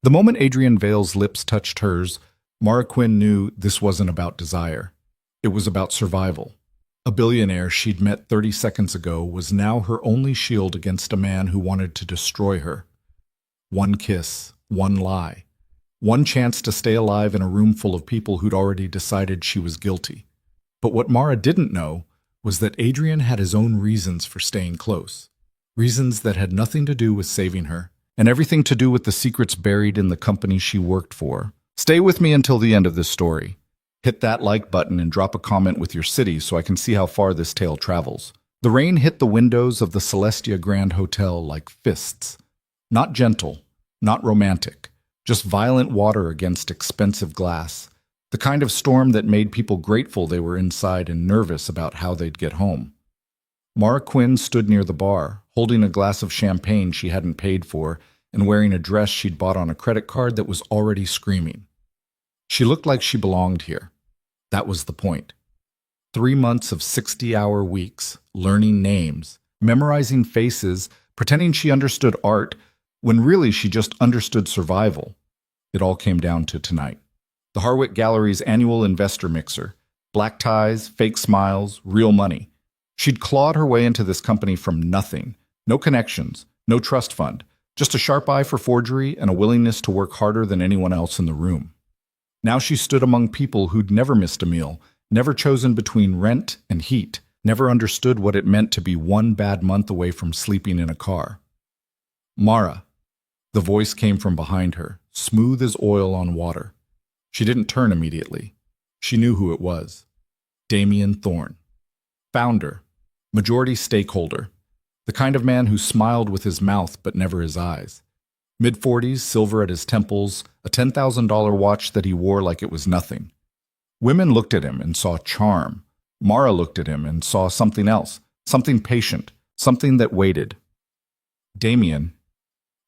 The moment Adrian Vale's lips touched hers, Mara Quinn knew this wasn't about desire. It was about survival. A billionaire she'd met 30 seconds ago was now her only shield against a man who wanted to destroy her. One kiss, one lie, one chance to stay alive in a room full of people who'd already decided she was guilty. But what Mara didn't know was that Adrian had his own reasons for staying close. Reasons that had nothing to do with saving her, and everything to do with the secrets buried in the company she worked for. Stay with me until the end of this story. Hit that like button and drop a comment with your city so I can see how far this tale travels. The rain hit the windows of the Celestia Grand Hotel like fists. Not gentle, not romantic, just violent water against expensive glass. The kind of storm that made people grateful they were inside and nervous about how they'd get home. Mara Quinn stood near the bar, holding a glass of champagne she hadn't paid for and wearing a dress she'd bought on a credit card that was already screaming. She looked like she belonged here. That was the point. 3 months of 60-hour weeks, learning names, memorizing faces, pretending she understood art, when really she just understood survival. It all came down to tonight. The Harwick Gallery's annual investor mixer. Black ties, fake smiles, real money. She'd clawed her way into this company from nothing. No connections, no trust fund, just a sharp eye for forgery and a willingness to work harder than anyone else in the room. Now she stood among people who'd never missed a meal, never chosen between rent and heat, never understood what it meant to be one bad month away from sleeping in a car. Mara. The voice came from behind her, smooth as oil on water. She didn't turn immediately. She knew who it was. Damien Thorne. Founder. Majority stakeholder. The kind of man who smiled with his mouth but never his eyes. Mid-40s, silver at his temples, a $10,000 watch that he wore like it was nothing. Women looked at him and saw charm. Mara looked at him and saw something else, something patient, something that waited. Damien.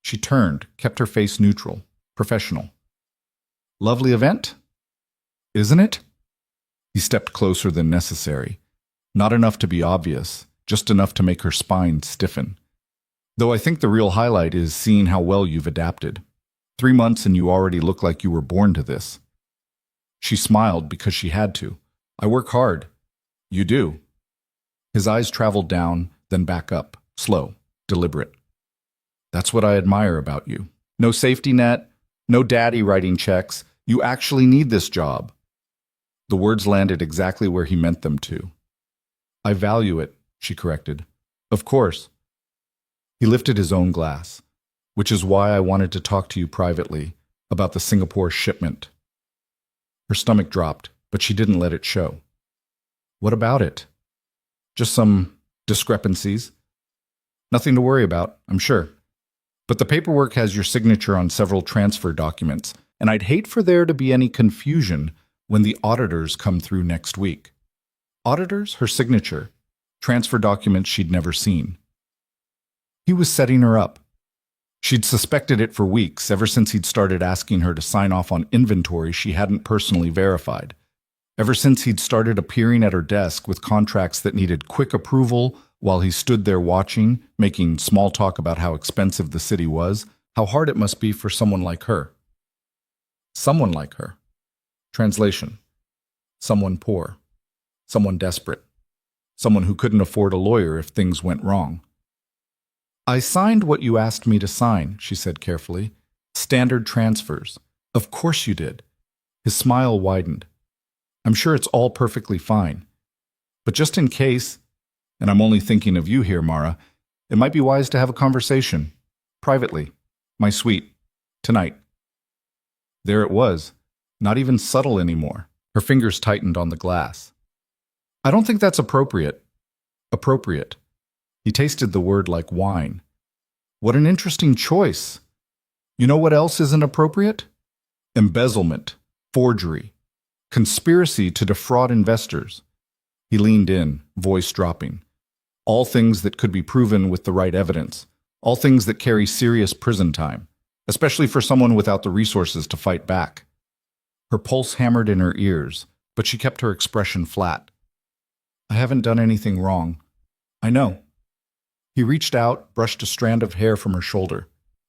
She turned, kept her face neutral, professional. Lovely event? Isn't it? He stepped closer than necessary. Not enough to be obvious, just enough to make her spine stiffen. Though I think the real highlight is seeing how well you've adapted. 3 months and you already look like you were born to this. She smiled because she had to. I work hard. You do. His eyes traveled down, then back up, slow, deliberate. That's what I admire about you. No safety net, no daddy writing checks. You actually need this job. The words landed exactly where he meant them to. I value it, she corrected. Of course. He lifted his own glass, which is why I wanted to talk to you privately about the Singapore shipment. Her stomach dropped, but she didn't let it show. What about it? Just some discrepancies. Nothing to worry about, I'm sure. But the paperwork has your signature on several transfer documents, and I'd hate for there to be any confusion when the auditors come through next week. Auditors, her signature, transfer documents she'd never seen. He was setting her up. She'd suspected it for weeks, ever since he'd started asking her to sign off on inventory she hadn't personally verified. Ever since he'd started appearing at her desk with contracts that needed quick approval while he stood there watching, making small talk about how expensive the city was, how hard it must be for someone like her. Someone like her. Translation. Someone poor. Someone desperate. Someone who couldn't afford a lawyer if things went wrong. I signed what you asked me to sign, she said carefully. Standard transfers. Of course you did. His smile widened. I'm sure it's all perfectly fine. But just in case, and I'm only thinking of you here, Mara, it might be wise to have a conversation. Privately. My suite. Tonight. There it was. Not even subtle anymore. Her fingers tightened on the glass. I don't think that's appropriate. Appropriate. He tasted the word like wine. What an interesting choice. You know what else isn't appropriate? Embezzlement, forgery, conspiracy to defraud investors. He leaned in, voice dropping. All things that could be proven with the right evidence. All things that carry serious prison time, especially for someone without the resources to fight back. Her pulse hammered in her ears, but she kept her expression flat. I haven't done anything wrong. I know. He reached out, brushed a strand of hair from her shoulder.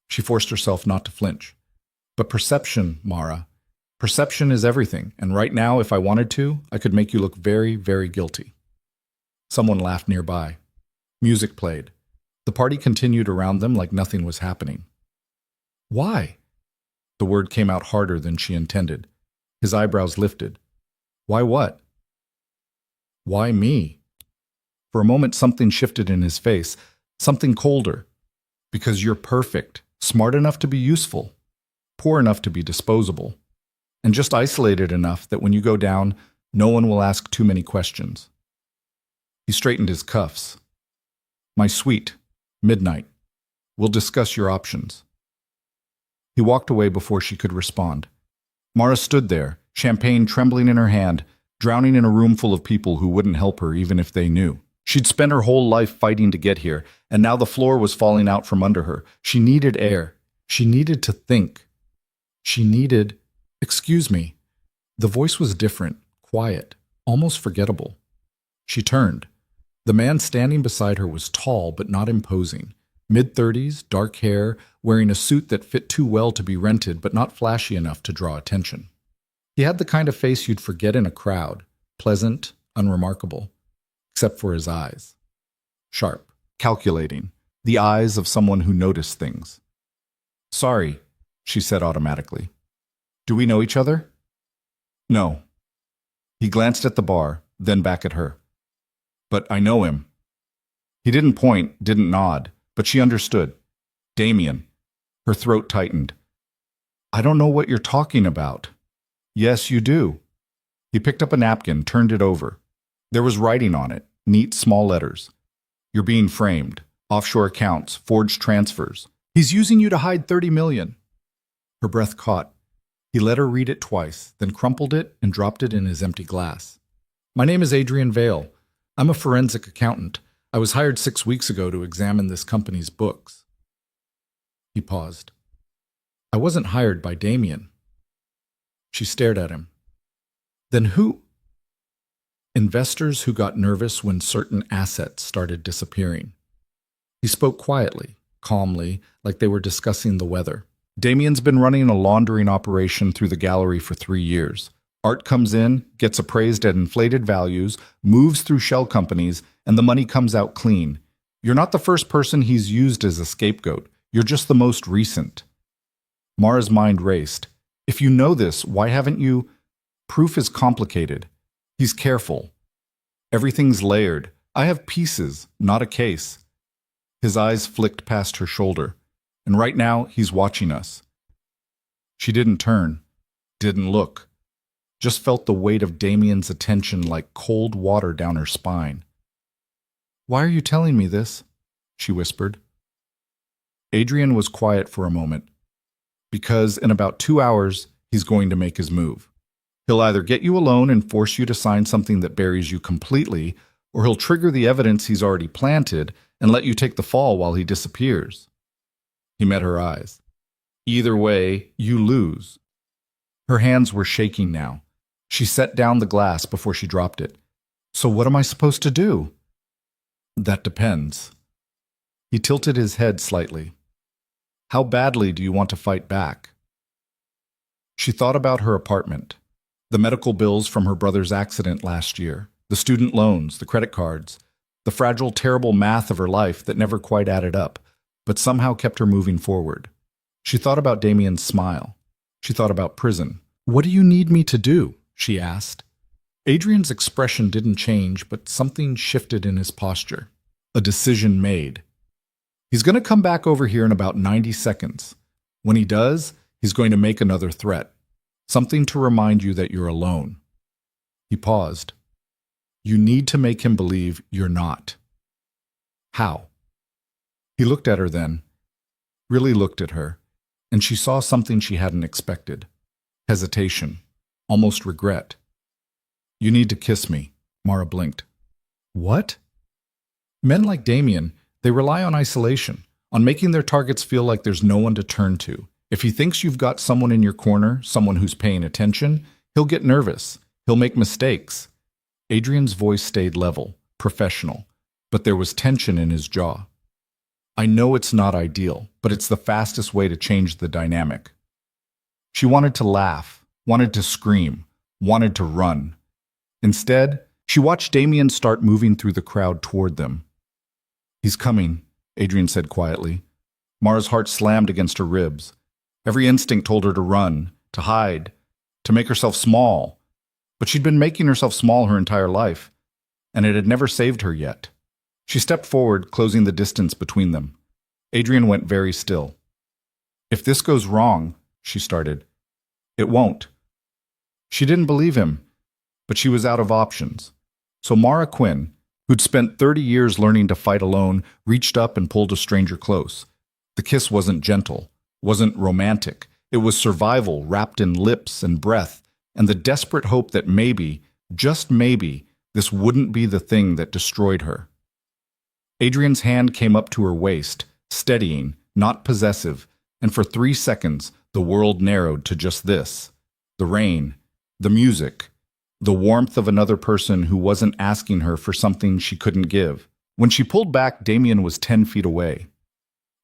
She forced herself not to flinch. But perception, Mara, perception is everything, and right now, if I wanted to, I could make you look very, very guilty. Someone laughed nearby. Music played. The party continued around them like nothing was happening. Why? The word came out harder than she intended. His eyebrows lifted. Why what? Why me? For a moment something shifted in his face, something colder. Because you're perfect, smart enough to be useful, poor enough to be disposable, and just isolated enough that when you go down, no one will ask too many questions. He straightened his cuffs. My sweet, midnight. We'll discuss your options. He walked away before she could respond. Mara stood there, champagne trembling in her hand, drowning in a room full of people who wouldn't help her even if they knew. She'd spent her whole life fighting to get here, and now the floor was falling out from under her. She needed air. She needed to think. She needed... Excuse me. The voice was different, quiet, almost forgettable. She turned. The man standing beside her was tall but not imposing. Mid-30s, dark hair, wearing a suit that fit too well to be rented but not flashy enough to draw attention. He had the kind of face you'd forget in a crowd, pleasant, unremarkable, except for his eyes. Sharp, calculating, the eyes of someone who noticed things. Sorry, she said automatically. Do we know each other? No. He glanced at the bar, then back at her. But I know him. He didn't point, didn't nod, but she understood. Damien. Her throat tightened. I don't know what you're talking about. Yes, you do. He picked up a napkin, turned it over. There was writing on it, neat small letters. You're being framed. Offshore accounts, forged transfers. He's using you to hide 30 million. Her breath caught. He let her read it twice, then crumpled it and dropped it in his empty glass. My name is Adrian Vale. I'm a forensic accountant. I was hired 6 weeks ago to examine this company's books. He paused. I wasn't hired by Damien. She stared at him. Then who? Investors who got nervous when certain assets started disappearing. He spoke quietly, calmly, like they were discussing the weather. Damien's been running a laundering operation through the gallery for 3 years. Art comes in, gets appraised at inflated values, moves through shell companies, and the money comes out clean. You're not the first person he's used as a scapegoat. You're just the most recent. Mara's mind raced. If you know this, why haven't you? Proof is complicated. He's careful. Everything's layered. I have pieces, not a case. His eyes flicked past her shoulder. And right now, he's watching us. She didn't turn, didn't look. Just felt the weight of Damien's attention like cold water down her spine. Why are you telling me this? She whispered. Adrian was quiet for a moment. Because in about 2 hours, he's going to make his move. He'll either get you alone and force you to sign something that buries you completely, or he'll trigger the evidence he's already planted and let you take the fall while he disappears. He met her eyes. Either way, you lose. Her hands were shaking now. She set down the glass before she dropped it. So what am I supposed to do? That depends. He tilted his head slightly. How badly do you want to fight back? She thought about her apartment, the medical bills from her brother's accident last year, the student loans, the credit cards, the fragile, terrible math of her life that never quite added up, but somehow kept her moving forward. She thought about Damien's smile. She thought about prison. What do you need me to do? She asked. Adrian's expression didn't change, but something shifted in his posture. A decision made. He's going to come back over here in about 90 seconds. When he does, he's going to make another threat. Something to remind you that you're alone. He paused. You need to make him believe you're not. How? He looked at her then, really looked at her, and she saw something she hadn't expected. Hesitation, almost regret. You need to kiss me, Mara blinked. What? Men like Damien, they rely on isolation, on making their targets feel like there's no one to turn to. If he thinks you've got someone in your corner, someone who's paying attention, he'll get nervous. He'll make mistakes. Adrian's voice stayed level, professional, but there was tension in his jaw. I know it's not ideal, but it's the fastest way to change the dynamic. She wanted to laugh, wanted to scream, wanted to run. Instead, she watched Damien start moving through the crowd toward them. "He's coming," Adrian said quietly. Mara's heart slammed against her ribs. Every instinct told her to run, to hide, to make herself small. But she'd been making herself small her entire life, and it had never saved her yet. She stepped forward, closing the distance between them. Adrian went very still. "If this goes wrong," she started. "It won't." She didn't believe him, but she was out of options. So Mara Quinn, who'd spent 30 years learning to fight alone, reached up and pulled a stranger close. The kiss wasn't gentle, wasn't romantic. It was survival wrapped in lips and breath, and the desperate hope that maybe, just maybe, this wouldn't be the thing that destroyed her. Adrian's hand came up to her waist, steadying, not possessive, and for 3 seconds the world narrowed to just this: the rain, the music, the warmth of another person who wasn't asking her for something she couldn't give. When she pulled back, Damien was 10 feet away,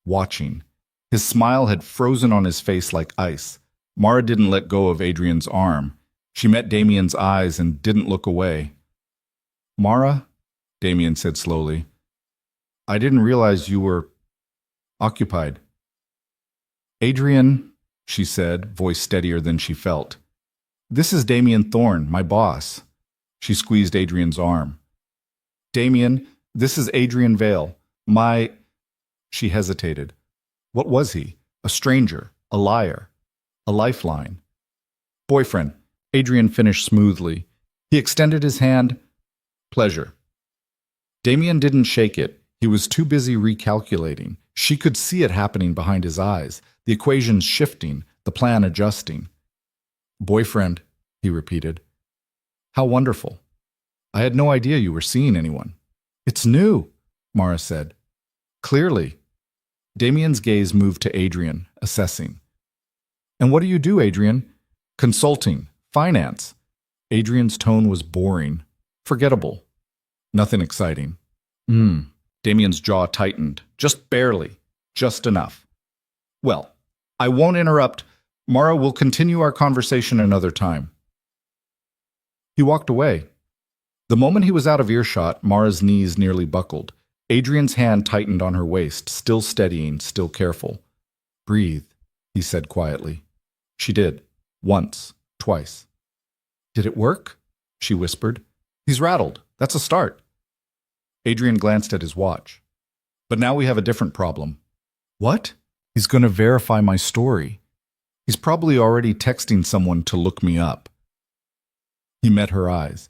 watching. His smile had frozen on his face like ice. Mara didn't let go of Adrian's arm. She met Damien's eyes and didn't look away. "Mara," Damien said slowly, "I didn't realize you were occupied." "Adrian," she said, voice steadier than she felt. "This is Damien Thorne, my boss." She squeezed Adrian's arm. "Damien, this is Adrian Vale, my—" She hesitated. What was he? A stranger, a liar, a lifeline. "Boyfriend," Adrian finished smoothly. He extended his hand. "Pleasure." Damien didn't shake it. He was too busy recalculating. She could see it happening behind his eyes, the equations shifting, the plan adjusting. "Boyfriend," he repeated. "How wonderful. I had no idea you were seeing anyone." "It's new," Mara said. "Clearly." Damien's gaze moved to Adrian, assessing. "And what do you do, Adrian?" "Consulting. Finance." Adrian's tone was boring. Forgettable. Nothing exciting. Damien's jaw tightened. Just barely. Just enough. "Well, I won't interrupt. Mara will continue our conversation another time." He walked away. The moment he was out of earshot, Mara's knees nearly buckled. Adrian's hand tightened on her waist, still steadying, still careful. "Breathe," he said quietly. She did. Once. Twice. "Did it work?" she whispered. "He's rattled. That's a start." Adrian glanced at his watch. "But now we have a different problem." "What?" "He's going to verify my story. He's probably already texting someone to look me up." He met her eyes.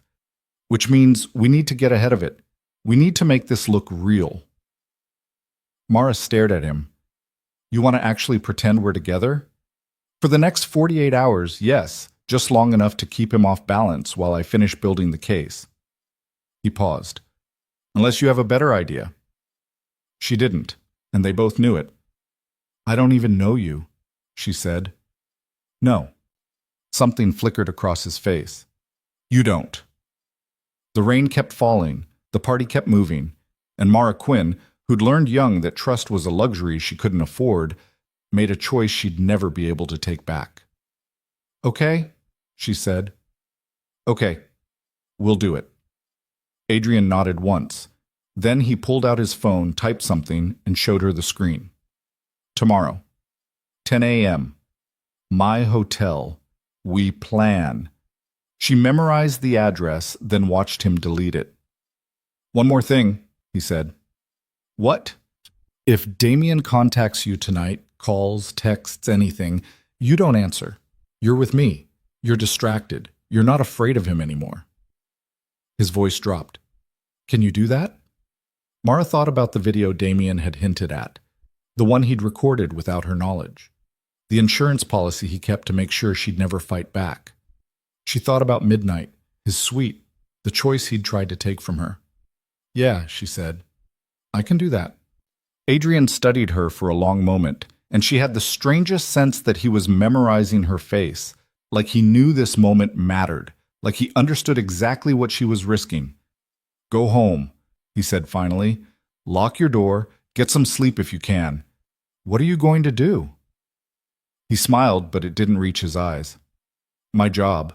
"Which means we need to get ahead of it. We need to make this look real." Mara stared at him. "You want to actually pretend we're together?" "For the next 48 hours, yes, just long enough to keep him off balance while I finish building the case." He paused. "Unless you have a better idea." She didn't, and they both knew it. "I don't even know you," she said. "No." Something flickered across his face. "You don't." The rain kept falling. The party kept moving, and Mara Quinn, who'd learned young that trust was a luxury she couldn't afford, made a choice she'd never be able to take back. "Okay," she said. "Okay, we'll do it." Adrian nodded once. Then he pulled out his phone, typed something, and showed her the screen. "Tomorrow, 10 a.m. My hotel. We plan." She memorized the address, then watched him delete it. "One more thing," he said. "What?" "If Damien contacts you tonight, calls, texts, anything, you don't answer. You're with me. You're distracted. You're not afraid of him anymore." His voice dropped. "Can you do that?" Mara thought about the video Damien had hinted at, the one he'd recorded without her knowledge, the insurance policy he kept to make sure she'd never fight back. She thought about midnight, his suite, the choice he'd tried to take from her. "Yeah," she said. "I can do that." Adrian studied her for a long moment, and she had the strangest sense that he was memorizing her face, like he knew this moment mattered, like he understood exactly what she was risking. "Go home," he said finally. "Lock your door, get some sleep if you can. What are you going to do?" He smiled, but it didn't reach his eyes. My job.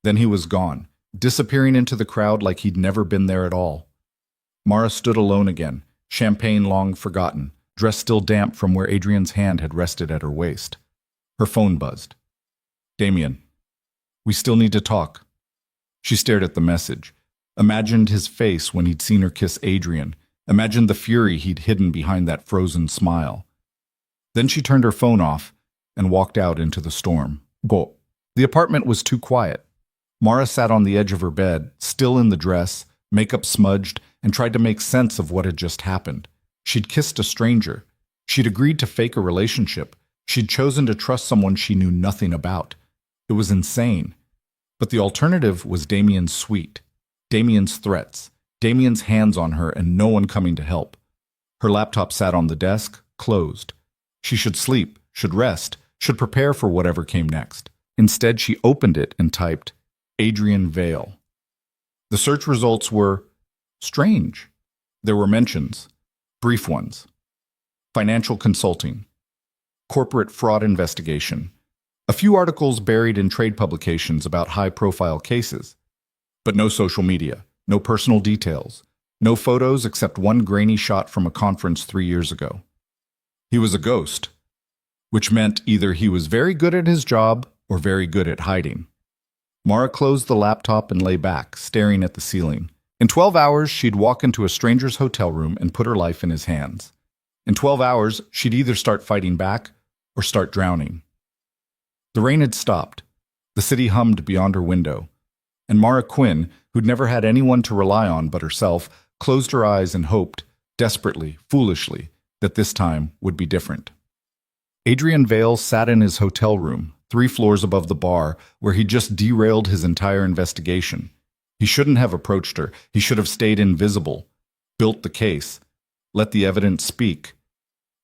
Then he was gone, disappearing into the crowd like he'd never been there at all. Mara stood alone again, champagne long forgotten, dress still damp from where Adrian's hand had rested at her waist. Her phone buzzed. Damien. We still need to talk. She stared at the message, imagined his face when he'd seen her kiss Adrian, imagined the fury he'd hidden behind that frozen smile. Then she turned her phone off and walked out into the storm. Go. The apartment was too quiet. Mara sat on the edge of her bed, still in the dress, makeup smudged, and tried to make sense of what had just happened. She'd kissed a stranger. She'd agreed to fake a relationship. She'd chosen to trust someone she knew nothing about. It was insane. But the alternative was Damien's suite, Damien's threats, Damien's hands on her and no one coming to help. Her laptop sat on the desk, closed. She should sleep, should rest, should prepare for whatever came next. Instead, she opened it and typed, Adrian Vale. The search results were strange. There were mentions, brief ones. Financial consulting, corporate fraud investigation, a few articles buried in trade publications about high-profile cases, but no social media, no personal details, no photos except one grainy shot from a conference 3 years ago. He was a ghost, which meant either he was very good at his job or very good at hiding. Mara closed the laptop and lay back, staring at the ceiling. In 12 hours, she'd walk into a stranger's hotel room and put her life in his hands. In 12 hours, she'd either start fighting back or start drowning. The rain had stopped. The city hummed beyond her window. And Mara Quinn, who'd never had anyone to rely on but herself, closed her eyes and hoped, desperately, foolishly, that this time would be different. Adrian Vale sat in his hotel room, 3 floors above the bar, where he just derailed his entire investigation. He shouldn't have approached her. He should have stayed invisible, built the case, let the evidence speak.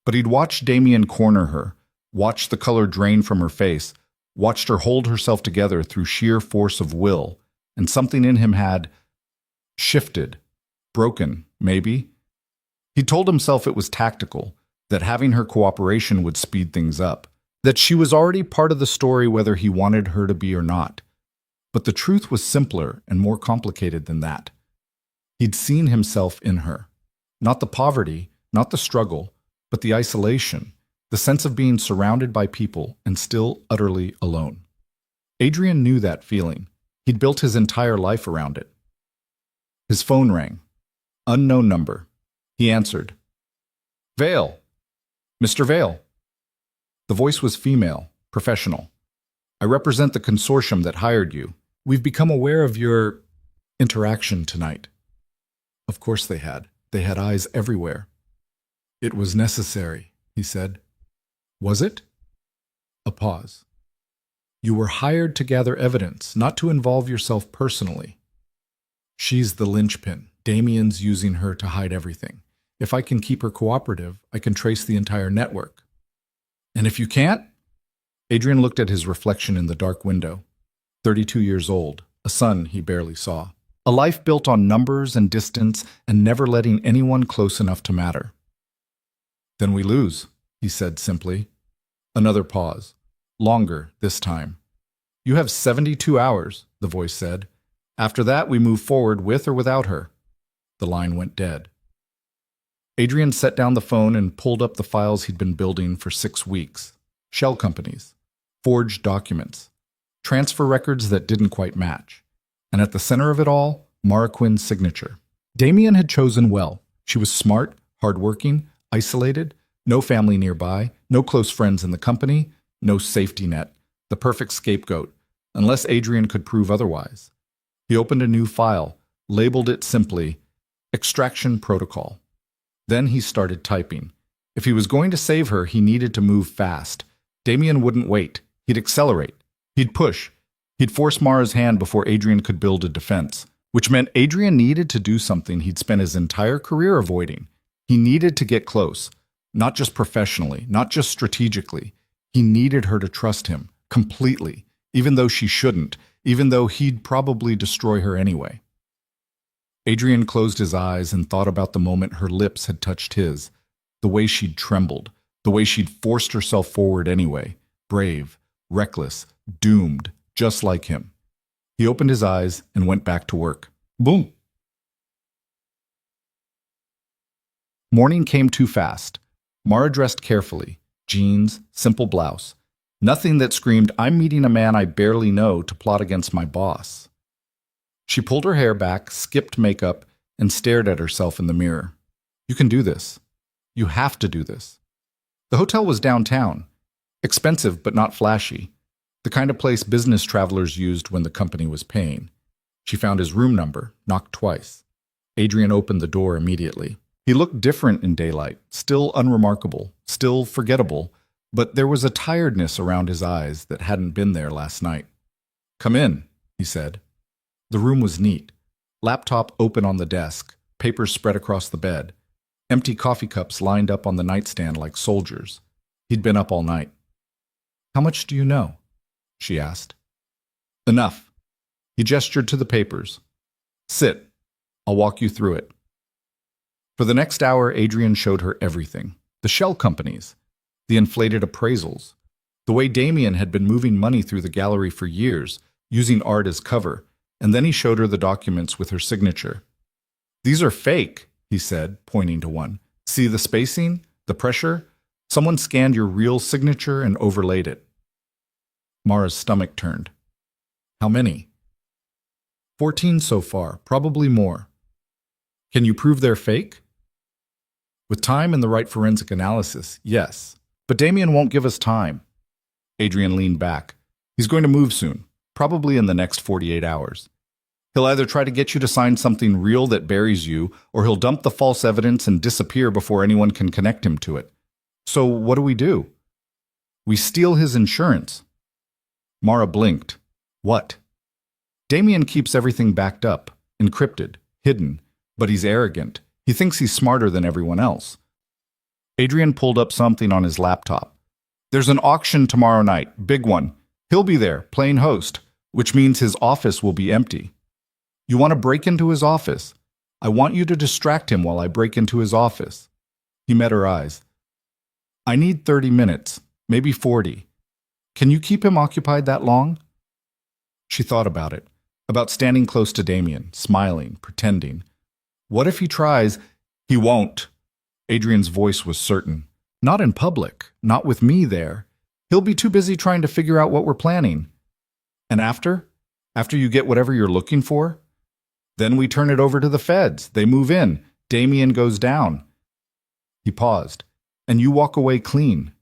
But he'd watched Damien corner her, watched the color drain from her face, watched her hold herself together through sheer force of will, and something in him had shifted, broken, maybe. He told himself it was tactical, that having her cooperation would speed things up, that she was already part of the story whether he wanted her to be or not. But the truth was simpler and more complicated than that. He'd seen himself in her. Not the poverty, not the struggle, but the isolation, the sense of being surrounded by people and still utterly alone. Adrian knew that feeling. He'd built his entire life around it. His phone rang. Unknown number. He answered. Vale. Mr. Vale. The voice was female, professional. I represent the consortium that hired you. We've become aware of your interaction tonight. Of course they had. They had eyes everywhere. It was necessary, he said. Was it? A pause. You were hired to gather evidence, not to involve yourself personally. She's the linchpin. Damien's using her to hide everything. If I can keep her cooperative, I can trace the entire network. And if you can't? Adrian looked at his reflection in the dark window. 32 years old, a son he barely saw. A life built on numbers and distance and never letting anyone close enough to matter. Then we lose, he said simply. Another pause. Longer this time. You have 72 hours, the voice said. After that, we move forward with or without her. The line went dead. Adrian set down the phone and pulled up the files he'd been building for 6 weeks. Shell companies, forged documents, transfer records that didn't quite match. And at the center of it all, Mara Quinn's signature. Damien had chosen well. She was smart, hardworking, isolated, no family nearby, no close friends in the company, no safety net, the perfect scapegoat, unless Adrian could prove otherwise. He opened a new file, labeled it simply, Extraction Protocol. Then he started typing. If he was going to save her, he needed to move fast. Damien wouldn't wait. He'd accelerate. He'd push. He'd force Mara's hand before Adrian could build a defense, which meant Adrian needed to do something he'd spent his entire career avoiding. He needed to get close, not just professionally, not just strategically. He needed her to trust him, completely, even though she shouldn't, even though he'd probably destroy her anyway. Adrian closed his eyes and thought about the moment her lips had touched his, the way she'd trembled, The way she'd forced herself forward anyway. Brave, reckless, doomed, just like him. He opened his eyes and went back to work. Boom! Morning came too fast. Mara dressed carefully. Jeans, simple blouse. Nothing that screamed, "I'm meeting a man I barely know to plot against my boss." She pulled her hair back, skipped makeup, and stared at herself in the mirror. You can do this. You have to do this. The hotel was downtown. Expensive, but not flashy. The kind of place business travelers used when the company was paying. She found his room number, knocked twice. Adrian opened the door immediately. He looked different in daylight, still unremarkable, still forgettable, but there was a tiredness around his eyes that hadn't been there last night. "Come in," he said. The room was neat. Laptop open on the desk, papers spread across the bed, empty coffee cups lined up on the nightstand like soldiers. He'd been up all night. "How much do you know?" she asked. "Enough." He gestured to the papers. "Sit. I'll walk you through it." For the next hour, Adrian showed her everything. The shell companies, the inflated appraisals, the way Damien had been moving money through the gallery for years, using art as cover, and then he showed her the documents with her signature. "These are fake," he said, pointing to one. "See the spacing, the pressure? Someone scanned your real signature and overlaid it." Mara's stomach turned. "How many?" 14 so far, probably more." "Can you prove they're fake?" "With time and the right forensic analysis, yes. But Damien won't give us time." Adrian leaned back. "He's going to move soon, probably in the next 48 hours. He'll either try to get you to sign something real that buries you, or he'll dump the false evidence and disappear before anyone can connect him to it. So what do? We steal his insurance." Mara blinked. "What?" "Damien keeps everything backed up, encrypted, hidden, but he's arrogant. He thinks he's smarter than everyone else." Adrian pulled up something on his laptop. "There's an auction tomorrow night, big one. He'll be there, playing host, which means his office will be empty. You want to break into his office? I want you to distract him while I break into his office." He met her eyes. "I need 30 minutes, maybe 40. Can you keep him occupied that long?" She thought about it, about standing close to Damien, smiling, pretending. What if he tries? "He won't." Adrian's voice was certain. "Not in public, not with me there. He'll be too busy trying to figure out what we're planning." "And after? After you get whatever you're looking for?" "Then we turn it over to the feds. They move in. Damien goes down." He paused. "And you walk away clean."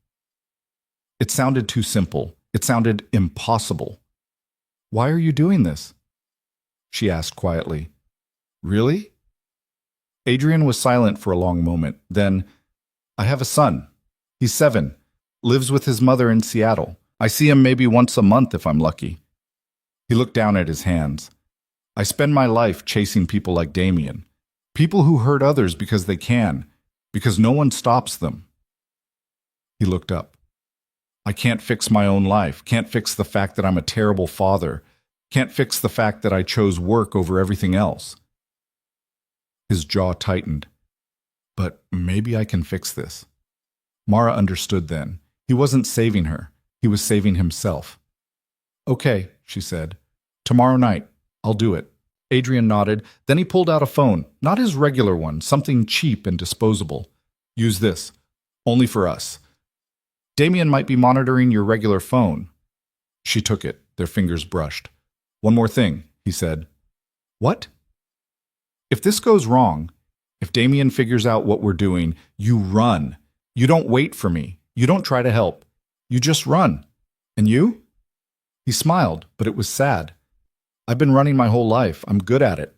It sounded too simple. It sounded impossible. "Why are you doing this?" she asked quietly. "Really?" Adrian was silent for a long moment. Then, "I have a son. He's 7. Lives with his mother in Seattle. I see him maybe once a month if I'm lucky." He looked down at his hands. "I spend my life chasing people like Damien. People who hurt others because they can, because no one stops them." He looked up. "I can't fix my own life, can't fix the fact that I'm a terrible father, can't fix the fact that I chose work over everything else." His jaw tightened. "But maybe I can fix this." Mara understood then. He wasn't saving her. He was saving himself. "Okay," she said. "Tomorrow night. I'll do it." Adrian nodded. Then he pulled out a phone. Not his regular one, something cheap and disposable. "Use this. Only for us. Damien might be monitoring your regular phone." She took it. Their fingers brushed. "One more thing," he said. "What?" "If this goes wrong, if Damien figures out what we're doing, you run. You don't wait for me. You don't try to help. You just run. And you?" He smiled, but it was sad. "I've been running my whole life. I'm good at it."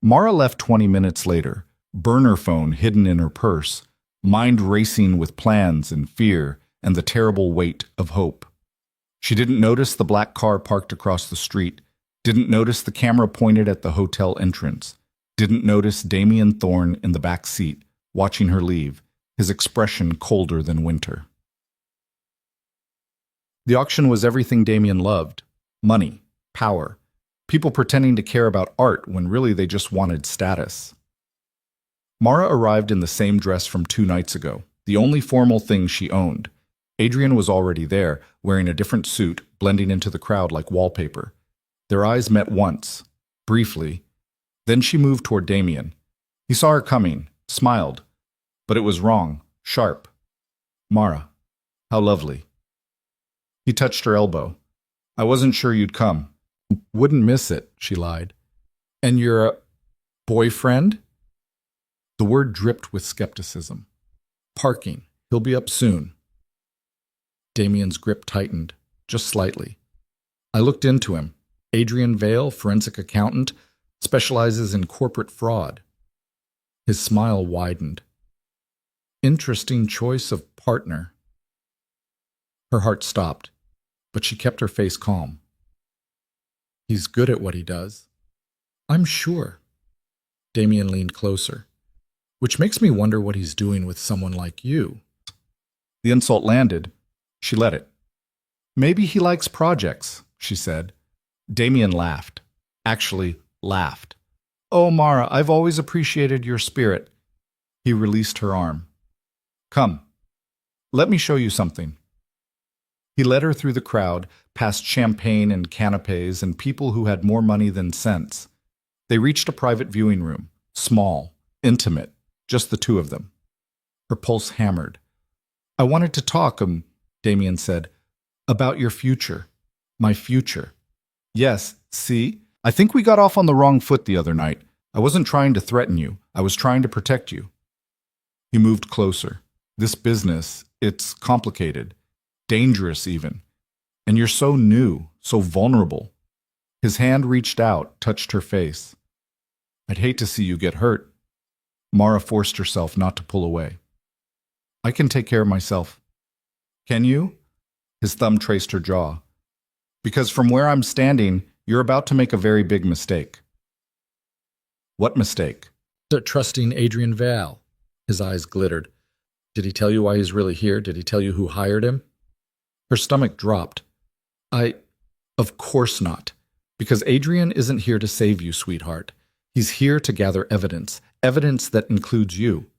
Mara left 20 minutes later, burner phone hidden in her purse, mind racing with plans and fear and the terrible weight of hope. She didn't notice the black car parked across the street, didn't notice the camera pointed at the hotel entrance, didn't notice Damien Thorne in the back seat, watching her leave, his expression colder than winter. The auction was everything Damien loved: money, power, people pretending to care about art when really they just wanted status. Mara arrived in the same dress from 2 nights ago, the only formal thing she owned. Adrian was already there, wearing a different suit, blending into the crowd like wallpaper. Their eyes met once, briefly. Then she moved toward Damien. He saw her coming, smiled. But it was wrong, sharp. "Mara, how lovely." He touched her elbow. "I wasn't sure you'd come." "Wouldn't miss it," she lied. "And you're a boyfriend?" The word dripped with skepticism. "Parking. He'll be up soon." Damien's grip tightened, just slightly. I looked into him. Adrian Vale, forensic accountant, specializes in corporate fraud. His smile widened. Interesting choice of partner. Her heart stopped, but she kept her face calm. "He's good at what he does." "I'm sure." Damien leaned closer. "Which makes me wonder what he's doing with someone like you." The insult landed. She let it. "Maybe he likes projects," she said. Damien laughed. Actually, laughed. "Oh, Mara, I've always appreciated your spirit." He released her arm. "Come. Let me show you something." He led her through the crowd, past champagne and canapes and people who had more money than sense. They reached a private viewing room, small, intimate, just the two of them. Her pulse hammered. "I wanted to talk, Damien said, "about your future. My future." "Yes, see? I think we got off on the wrong foot the other night. I wasn't trying to threaten you. I was trying to protect you." He moved closer. "This business, it's complicated. Dangerous even. And you're so new, so vulnerable." His hand reached out, touched her face. "I'd hate to see you get hurt." Mara forced herself not to pull away. "I can take care of myself." "Can you?" His thumb traced her jaw. "Because from where I'm standing, you're about to make a very big mistake." "What mistake?" "Trusting Adrian Vale." His eyes glittered. "Did he tell you why he's really here? Did he tell you who hired him?" Her stomach dropped. Of course not. Because Adrian isn't here to save you, sweetheart. He's here to gather evidence. Evidence that includes you."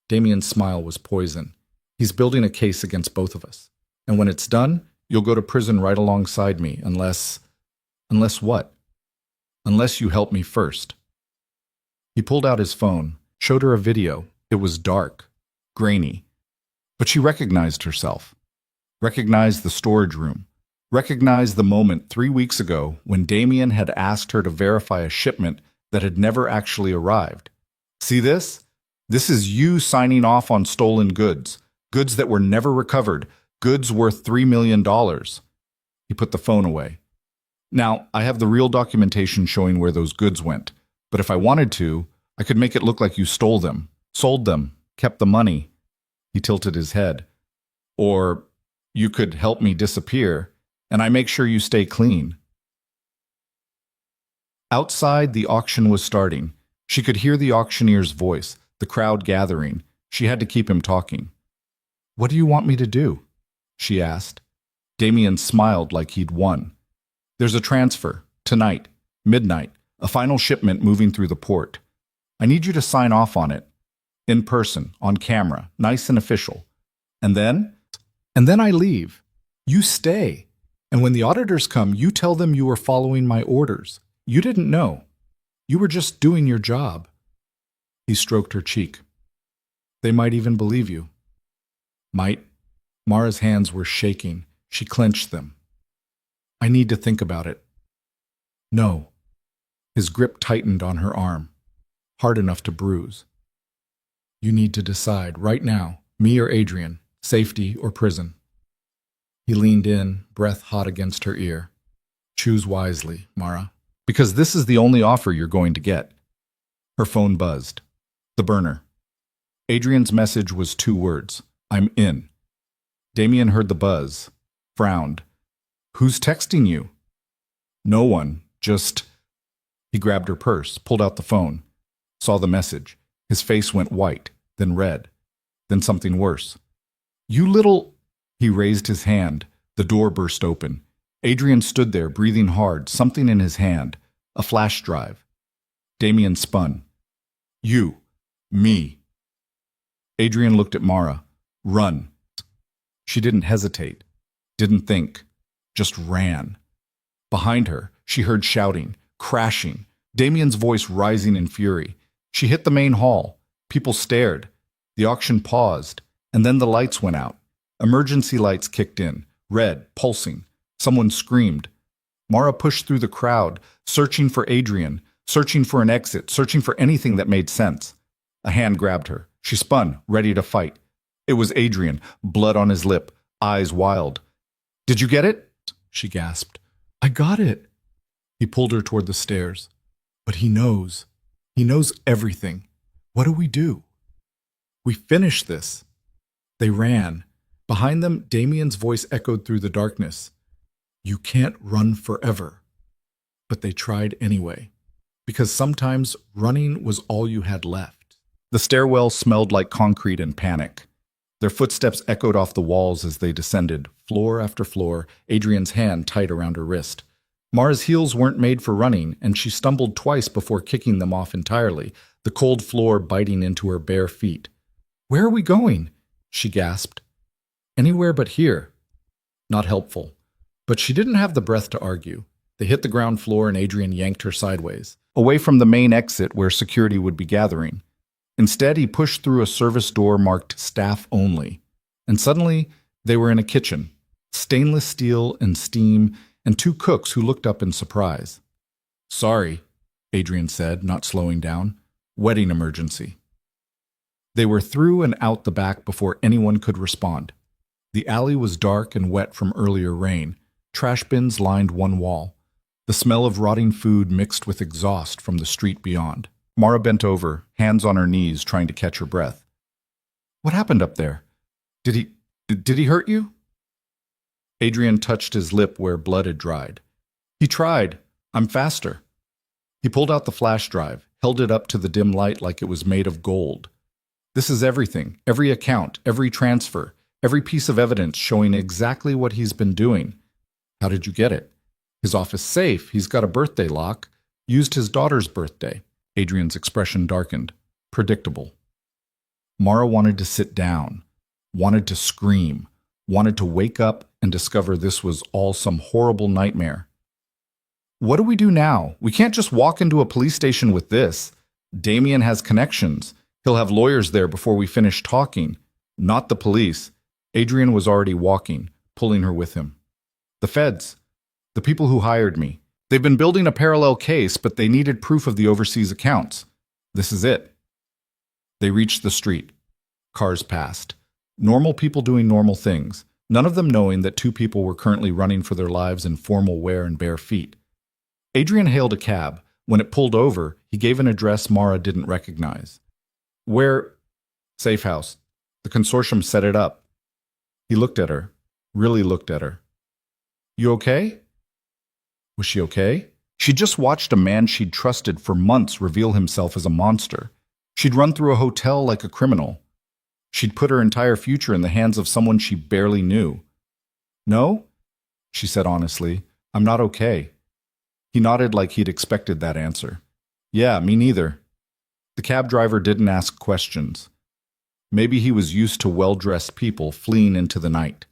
Damien's smile was poison. "He's building a case against both of us. And when it's done, you'll go to prison right alongside me, unless what? Unless you help me first." He pulled out his phone, showed her a video. It was dark, grainy. But she recognized herself. Recognized the storage room. Recognized the moment 3 weeks ago when Damien had asked her to verify a shipment that had never actually arrived. "See this? This is you signing off on stolen goods. Goods that were never recovered. Goods worth $3 million. He put the phone away. "Now, I have the real documentation showing where those goods went. But if I wanted to, I could make it look like you stole them, sold them, kept the money." He tilted his head. "Or you could help me disappear, and I make sure you stay clean." Outside, the auction was starting. She could hear the auctioneer's voice, the crowd gathering. She had to keep him talking. "What do you want me to do?" she asked. Damien smiled like he'd won. "There's a transfer, tonight, midnight, a final shipment moving through the port. I need you to sign off on it. In person, on camera, nice and official. And then I leave. You stay. And when the auditors come, you tell them you were following my orders. You didn't know. You were just doing your job." He stroked her cheek. "They might even believe you." "Might?" Mara's hands were shaking. She clenched them. "I need to think about it." "No." His grip tightened on her arm, hard enough to bruise. "You need to decide right now, me or Adrian, safety or prison." He leaned in, breath hot against her ear. "Choose wisely, Mara, because this is the only offer you're going to get." Her phone buzzed. The burner. Adrian's message was 2 words. "I'm in." Damien heard the buzz, frowned. "Who's texting you?" "No one, just—" He grabbed her purse, pulled out the phone, saw the message. His face went white, then red, then something worse. "You little—" He raised his hand. The door burst open. Adrian stood there, breathing hard, something in his hand, a flash drive. Damien spun. "You. Me." Adrian looked at Mara. Run. She didn't hesitate, didn't think, just ran. Behind her, she heard shouting, crashing, Damien's voice rising in fury. She hit the main hall. People stared. The auction paused, and then the lights went out. Emergency lights kicked in, red, pulsing. Someone screamed. Mara pushed through the crowd, searching for Adrian, searching for an exit, searching for anything that made sense. A hand grabbed her. She spun, ready to fight. It was Adrian, blood on his lip, eyes wild. "Did you get it?" she gasped. "I got it." He pulled her toward the stairs. "But he knows. He knows everything. What do we do?" "We finish this." They ran. Behind them, Damien's voice echoed through the darkness. "You can't run forever." But they tried anyway, because sometimes running was all you had left. The stairwell smelled like concrete and panic. Their footsteps echoed off the walls as they descended, floor after floor, Adrian's hand tight around her wrist. Mara's heels weren't made for running, and she stumbled twice before kicking them off entirely, the cold floor biting into her bare feet. "Where are we going?" she gasped. "Anywhere but here." Not helpful. But she didn't have the breath to argue. They hit the ground floor and Adrian yanked her sideways, away from the main exit where security would be gathering. Instead, he pushed through a service door marked "Staff Only." And suddenly, they were in a kitchen, stainless steel and steam, and two cooks who looked up in surprise. "Sorry," Adrian said, not slowing down. "Wedding emergency." They were through and out the back before anyone could respond. The alley was dark and wet from earlier rain. Trash bins lined one wall. The smell of rotting food mixed with exhaust from the street beyond. Mara bent over, hands on her knees, trying to catch her breath. "What happened up there? Did he hurt you?" Adrian touched his lip where blood had dried. "He tried. I'm faster." He pulled out the flash drive, held it up to the dim light like it was made of gold. "This is everything, every account, every transfer, every piece of evidence showing exactly what he's been doing." "How did you get it?" "His office safe. He's got a birthday lock. Used his daughter's birthday." Adrian's expression darkened. Predictable. Mara wanted to sit down, wanted to scream, wanted to wake up and discover this was all some horrible nightmare. "What do we do now? We can't just walk into a police station with this. Damien has connections. He'll have lawyers there before we finish talking." "Not the police." Adrian was already walking, pulling her with him. "The feds. The people who hired me. They've been building a parallel case, but they needed proof of the overseas accounts. This is it." They reached the street. Cars passed. Normal people doing normal things, none of them knowing that two people were currently running for their lives in formal wear and bare feet. Adrian hailed a cab. When it pulled over, he gave an address Mara didn't recognize. "Where?" "Safe house. The consortium set it up." He looked at her, really looked at her. "You okay?" Was she okay? She'd just watched a man she'd trusted for months reveal himself as a monster. She'd run through a hotel like a criminal. She'd put her entire future in the hands of someone she barely knew. "No?" she said honestly. "I'm not okay." He nodded like he'd expected that answer. "Yeah, me neither." The cab driver didn't ask questions. Maybe he was used to well-dressed people fleeing into the night.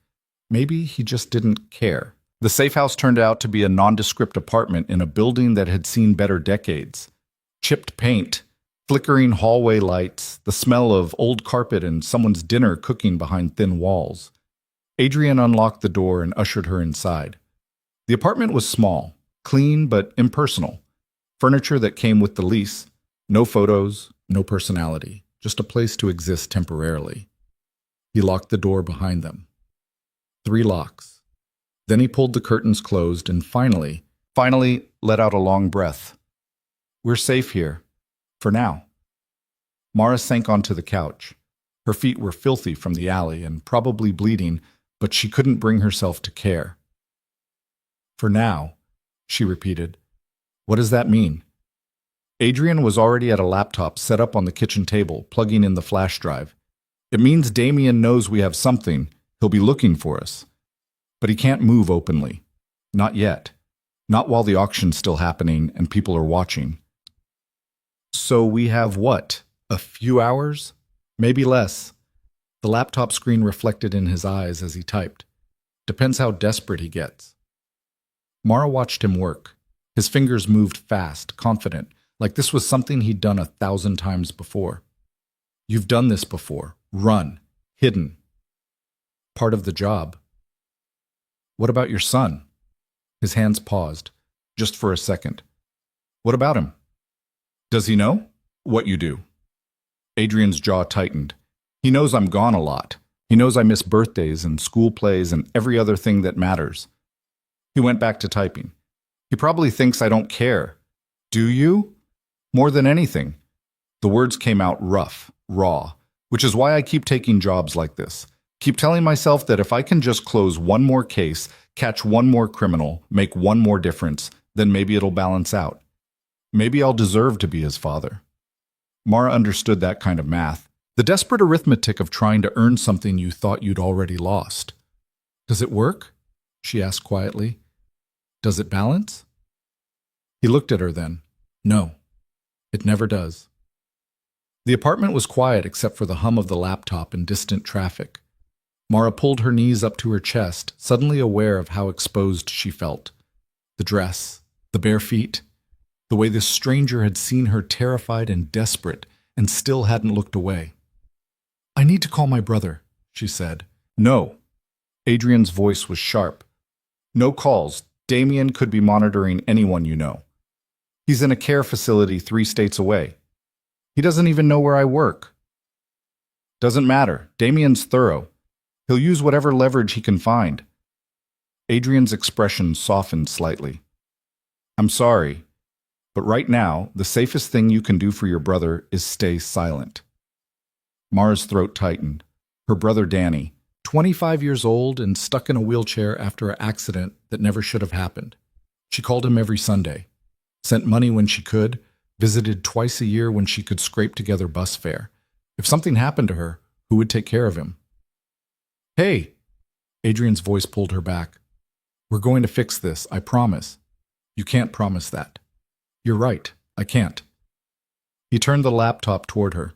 Maybe he just didn't care. The safe house turned out to be a nondescript apartment in a building that had seen better decades. Chipped paint, flickering hallway lights, the smell of old carpet and someone's dinner cooking behind thin walls. Adrian unlocked the door and ushered her inside. The apartment was small, clean but impersonal. Furniture that came with the lease. No photos, no personality. Just a place to exist temporarily. He locked the door behind them. 3 locks. Then he pulled the curtains closed and finally let out a long breath. "We're safe here. For now." Mara sank onto the couch. Her feet were filthy from the alley and probably bleeding, but she couldn't bring herself to care. "For now," she repeated. "What does that mean?" Adrian was already at a laptop set up on the kitchen table, plugging in the flash drive. "It means Damien knows we have something. He'll be looking for us. But he can't move openly. Not yet. Not while the auction's still happening and people are watching." "So we have what? A few hours? Maybe less." The laptop screen reflected in his eyes as he typed. Depends how desperate he gets. Mara watched him work. His fingers moved fast, confident, like this was something he'd done 1,000 times before. You've done this before. Run. Hidden. Part of the job. What about your son? His hands paused, just for a second. What about him? Does he know what you do? Adrian's jaw tightened. He knows I'm gone a lot. He knows I miss birthdays and school plays and every other thing that matters. He went back to typing. He probably thinks I don't care. Do you? More than anything. The words came out rough, raw, which is why I keep taking jobs like this. Keep telling myself that if I can just close one more case, catch one more criminal, make one more difference, then maybe it'll balance out. Maybe I'll deserve to be his father. Mara understood that kind of math. The desperate arithmetic of trying to earn something you thought you'd already lost. Does it work? She asked quietly. Does it balance? He looked at her then. No, it never does. The apartment was quiet except for the hum of the laptop and distant traffic. Mara pulled her knees up to her chest, suddenly aware of how exposed she felt. The dress, the bare feet, the way this stranger had seen her terrified and desperate and still hadn't looked away. I need to call my brother, she said. No. Adrian's voice was sharp. No calls. Damien could be monitoring anyone you know. He's in a care facility 3 states away. He doesn't even know where I work. Doesn't matter. Damien's thorough. He'll use whatever leverage he can find. Adrian's expression softened slightly. I'm sorry, but right now, the safest thing you can do for your brother is stay silent. Mara's throat tightened. Her brother Danny, 25 years old and stuck in a wheelchair after an accident that never should have happened. She called him every Sunday, sent money when she could, visited twice a year when she could scrape together bus fare. If something happened to her, who would take care of him? Hey! Adrian's voice pulled her back. We're going to fix this, I promise. You can't promise that. You're right, I can't. He turned the laptop toward her.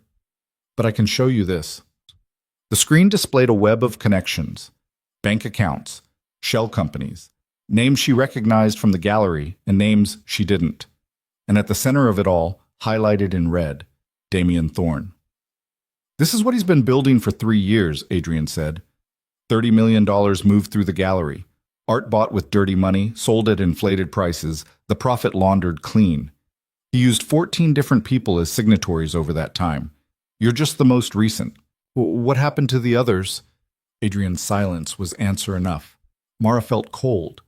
But I can show you this. The screen displayed a web of connections, bank accounts, shell companies, names she recognized from the gallery and names she didn't. And at the center of it all, highlighted in red, Damien Thorne. This is what he's been building for 3 years, Adrian said. $30 million moved through the gallery. Art bought with dirty money, sold at inflated prices, the profit laundered clean. He used 14 different people as signatories over that time. You're just the most recent. What happened to the others? Adrian's silence was answer enough. Mara felt cold.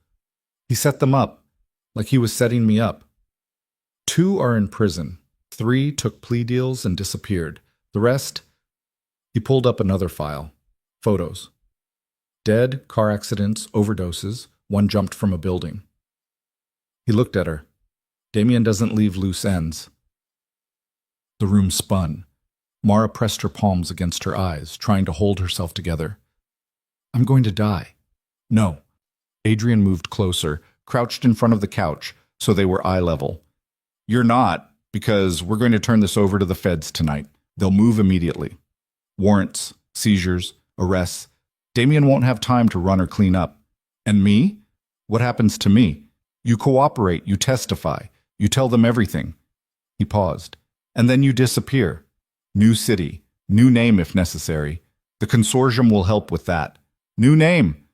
He set them up, like he was setting me up. 2 are in prison. 3 took plea deals and disappeared. The rest? He pulled up another file. Photos. Dead, car accidents, overdoses. 1 jumped from a building. He looked at her. Damien doesn't leave loose ends. The room spun. Mara pressed her palms against her eyes, trying to hold herself together. I'm going to die. No. Adrian moved closer, crouched in front of the couch, so they were eye level. You're not, because we're going to turn this over to the feds tonight. They'll move immediately. Warrants, seizures, arrests. Damien won't have time to run or clean up. And me? What happens to me? You cooperate, you testify, you tell them everything. He paused. And then you disappear. New city, new name if necessary. The consortium will help with that. New name.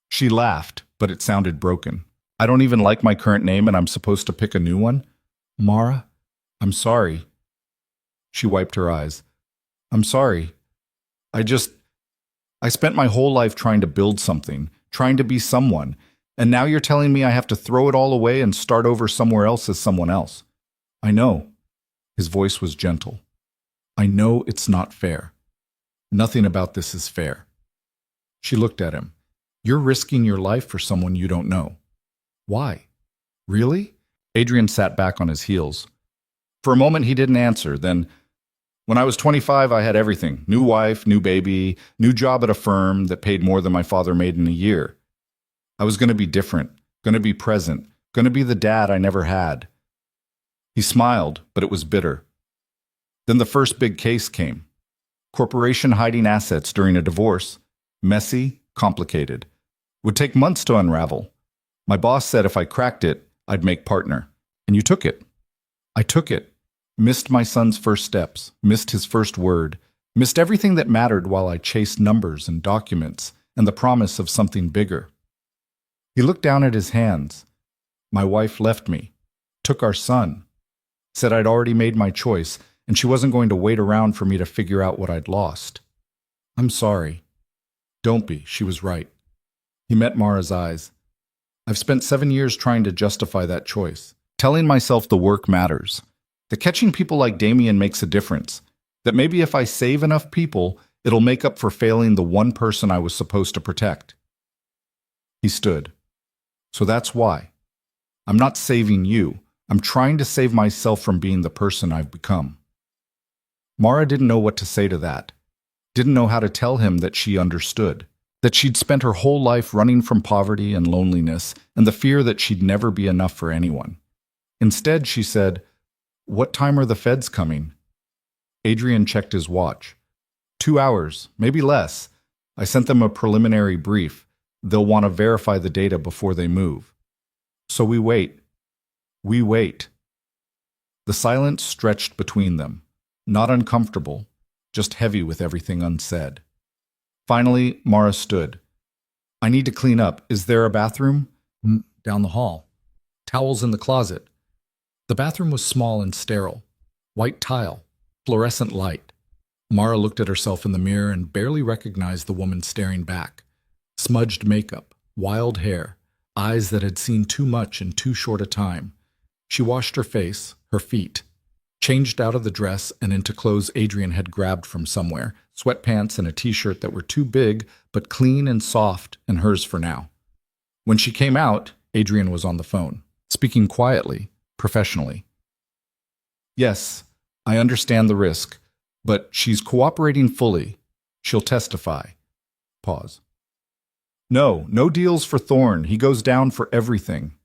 She laughed, but it sounded broken. I don't even like my current name and I'm supposed to pick a new one? Mara, I'm sorry. She wiped her eyes. I'm sorry. I spent my whole life trying to build something, trying to be someone, and now you're telling me I have to throw it all away and start over somewhere else as someone else. I know. His voice was gentle. I know it's not fair. Nothing about this is fair. She looked at him. You're risking your life for someone you don't know. Why? Really? Adrian sat back on his heels. For a moment he didn't answer, then, when I was 25, I had everything. New wife, new baby, new job at a firm that paid more than my father made in a year. I was going to be different, going to be present, going to be the dad I never had. He smiled, but it was bitter. Then the first big case came. Corporation hiding assets during a divorce. Messy, complicated. Would take months to unravel. My boss said if I cracked it, I'd make partner. And you took it. I took it. Missed my son's first steps. Missed his first word. Missed everything that mattered while I chased numbers and documents and the promise of something bigger. He looked down at his hands. My wife left me. Took our son. Said I'd already made my choice and she wasn't going to wait around for me to figure out what I'd lost. I'm sorry. Don't be, she was right. He met Mara's eyes. I've spent 7 years trying to justify that choice, telling myself the work matters, that catching people like Damien makes a difference, that maybe if I save enough people, it'll make up for failing the one person I was supposed to protect. He stood. So that's why. I'm not saving you. I'm trying to save myself from being the person I've become. Mara didn't know what to say to that. Didn't know how to tell him that she understood, that she'd spent her whole life running from poverty and loneliness and the fear that she'd never be enough for anyone. Instead, she said, "What time are the feds coming?" Adrian checked his watch. 2 hours, maybe less. I sent them a preliminary brief. They'll want to verify the data before they move. So we wait. We wait. The silence stretched between them, not uncomfortable, just heavy with everything unsaid. Finally, Mara stood. I need to clean up. Is there a bathroom? Down the hall. Towels in the closet. The bathroom was small and sterile. White tile. Fluorescent light. Mara looked at herself in the mirror and barely recognized the woman staring back. Smudged makeup, wild hair, eyes that had seen too much in too short a time. She washed her face, her feet, changed out of the dress and into clothes Adrian had grabbed from somewhere, sweatpants and a t-shirt that were too big but clean and soft and hers for now. When she came out, Adrian was on the phone, speaking quietly, professionally. Yes, I understand the risk, but she's cooperating fully. She'll testify. Pause. No deals for Thorne. He goes down for everything.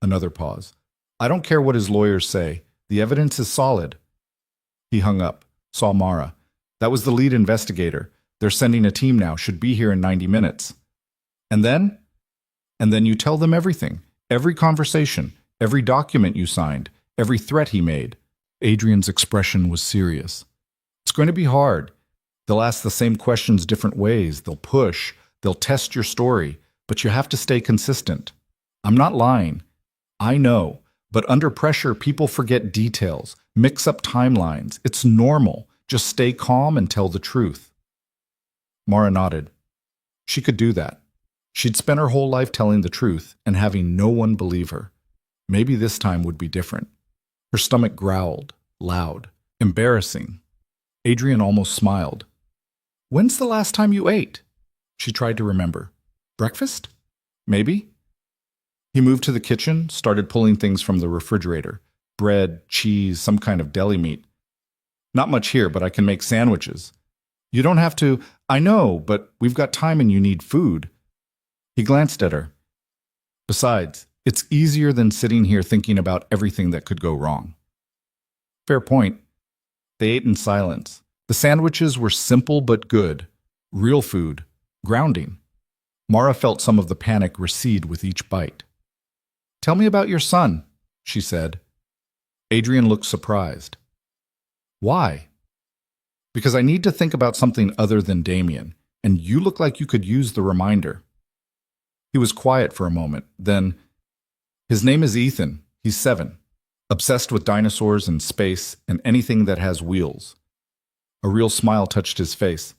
Another pause. I don't care what his lawyers say. The evidence is solid. He hung up, saw Mara. That was the lead investigator. They're sending a team now, should be here in 90 minutes. And then? And then you tell them everything. Every conversation, every document you signed, every threat he made. Adrian's expression was serious. It's going to be hard. They'll ask the same questions different ways. They'll push. They'll test your story. But you have to stay consistent. I'm not lying. I know. But under pressure, people forget details, mix up timelines. It's normal. Just stay calm and tell the truth. Mara nodded. She could do that. She'd spent her whole life telling the truth and having no one believe her. Maybe this time would be different. Her stomach growled, loud, embarrassing. Adrian almost smiled. When's the last time you ate? She tried to remember. Breakfast? Maybe. He moved to the kitchen, started pulling things from the refrigerator. Bread, cheese, some kind of deli meat. Not much here, but I can make sandwiches. You don't have to. I know, but we've got time and you need food. He glanced at her. Besides, it's easier than sitting here thinking about everything that could go wrong. Fair point. They ate in silence. The sandwiches were simple but good. Real food. Grounding. Mara felt some of the panic recede with each bite. Tell me about your son, she said. Adrian looked surprised. Why? Because I need to think about something other than Damien, and you look like you could use the reminder. He was quiet for a moment, then, his name is Ethan. He's 7. Obsessed with dinosaurs and space and anything that has wheels. A real smile touched his face.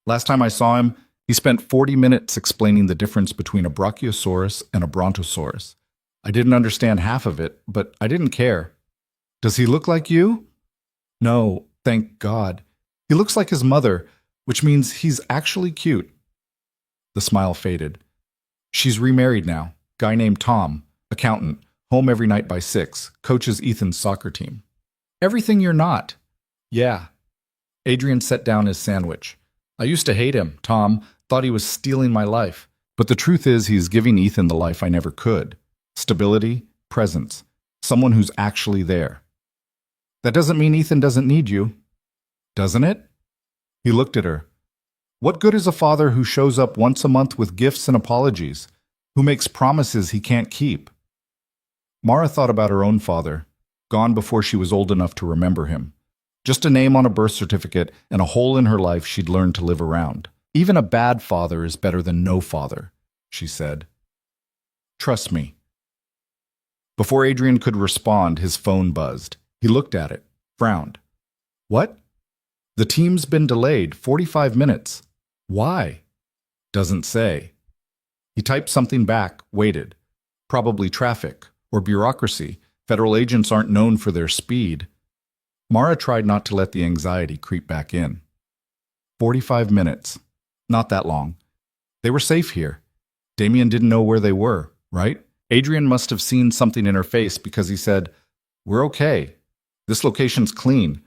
Last time I saw him, he spent 40 minutes explaining the difference between a Brachiosaurus and a Brontosaurus. I didn't understand half of it, but I didn't care. Does he look like you? No, thank God. He looks like his mother, which means he's actually cute. The smile faded. She's remarried now. Guy named Tom, accountant, home every night by 6, coaches Ethan's soccer team. Everything you're not. Yeah. Adrian set down his sandwich. I used to hate him, Tom, thought he was stealing my life. But the truth is he's giving Ethan the life I never could. Stability, presence, someone who's actually there. That doesn't mean Ethan doesn't need you. Doesn't it? He looked at her. What good is a father who shows up once a month with gifts and apologies, who makes promises he can't keep? Mara thought about her own father, gone before she was old enough to remember him. Just a name on a birth certificate and a hole in her life she'd learned to live around. Even a bad father is better than no father, she said. Trust me. Before Adrian could respond, his phone buzzed. He looked at it, frowned. What? The team's been delayed 45 minutes. Why? Doesn't say. He typed something back, waited. Probably traffic or bureaucracy. Federal agents aren't known for their speed. Mara tried not to let the anxiety creep back in. 45 minutes. Not that long. They were safe here. Damien didn't know where they were, right? Adrian must have seen something in her face because he said, "We're okay. This location's clean.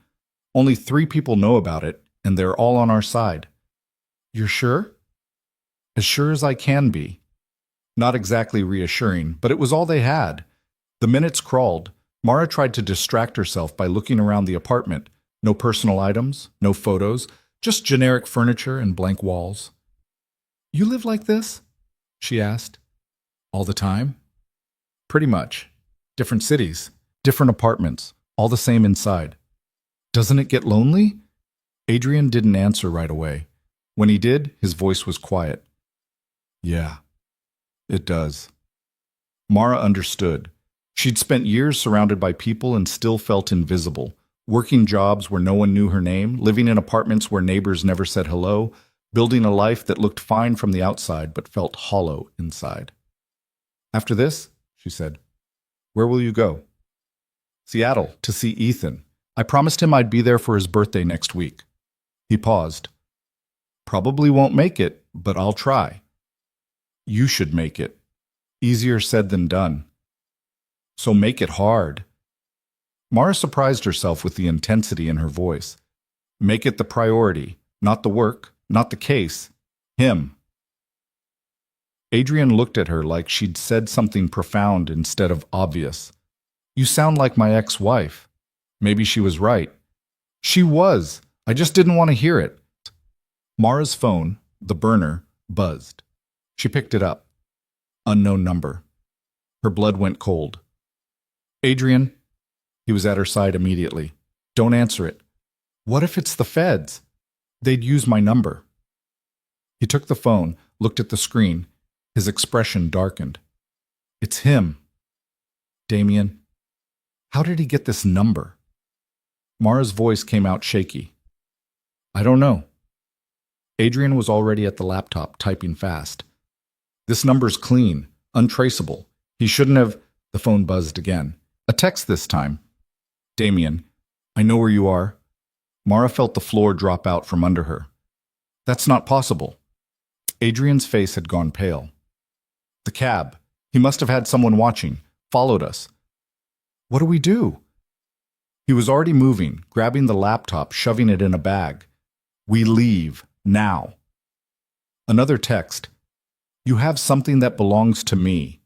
Only 3 people know about it, and they're all on our side." You're sure? As sure as I can be. Not exactly reassuring, but it was all they had. The minutes crawled. Mara tried to distract herself by looking around the apartment. No personal items, no photos, just generic furniture and blank walls. You live like this? She asked. All the time? Pretty much. Different cities, different apartments, all the same inside. Doesn't it get lonely? Adrian didn't answer right away. When he did, his voice was quiet. Yeah, it does. Mara understood. She'd spent years surrounded by people and still felt invisible, working jobs where no one knew her name, living in apartments where neighbors never said hello, building a life that looked fine from the outside but felt hollow inside. After this, she said, where will you go? Seattle, to see Ethan. I promised him I'd be there for his birthday next week. He paused. Probably won't make it, but I'll try. You should make it. Easier said than done. So make it hard. Mara surprised herself with the intensity in her voice. Make it the priority, not the work, not the case. Him. Adrian looked at her like she'd said something profound instead of obvious. You sound like my ex-wife. Maybe she was right. She was. I just didn't want to hear it. Mara's phone, the burner, buzzed. She picked it up. Unknown number. Her blood went cold. Adrian? He was at her side immediately. Don't answer it. What if it's the feds? They'd use my number. He took the phone, looked at the screen. His expression darkened. It's him. Damien. How did he get this number? Mara's voice came out shaky. I don't know. Adrian was already at the laptop, typing fast. This number's clean, untraceable. He shouldn't have... The phone buzzed again. A text this time. Damien, I know where you are. Mara felt the floor drop out from under her. That's not possible. Adrian's face had gone pale. The cab. He must have had someone watching, followed us. What do we do? He was already moving, grabbing the laptop, shoving it in a bag. We leave, now. Another text. You have something that belongs to me.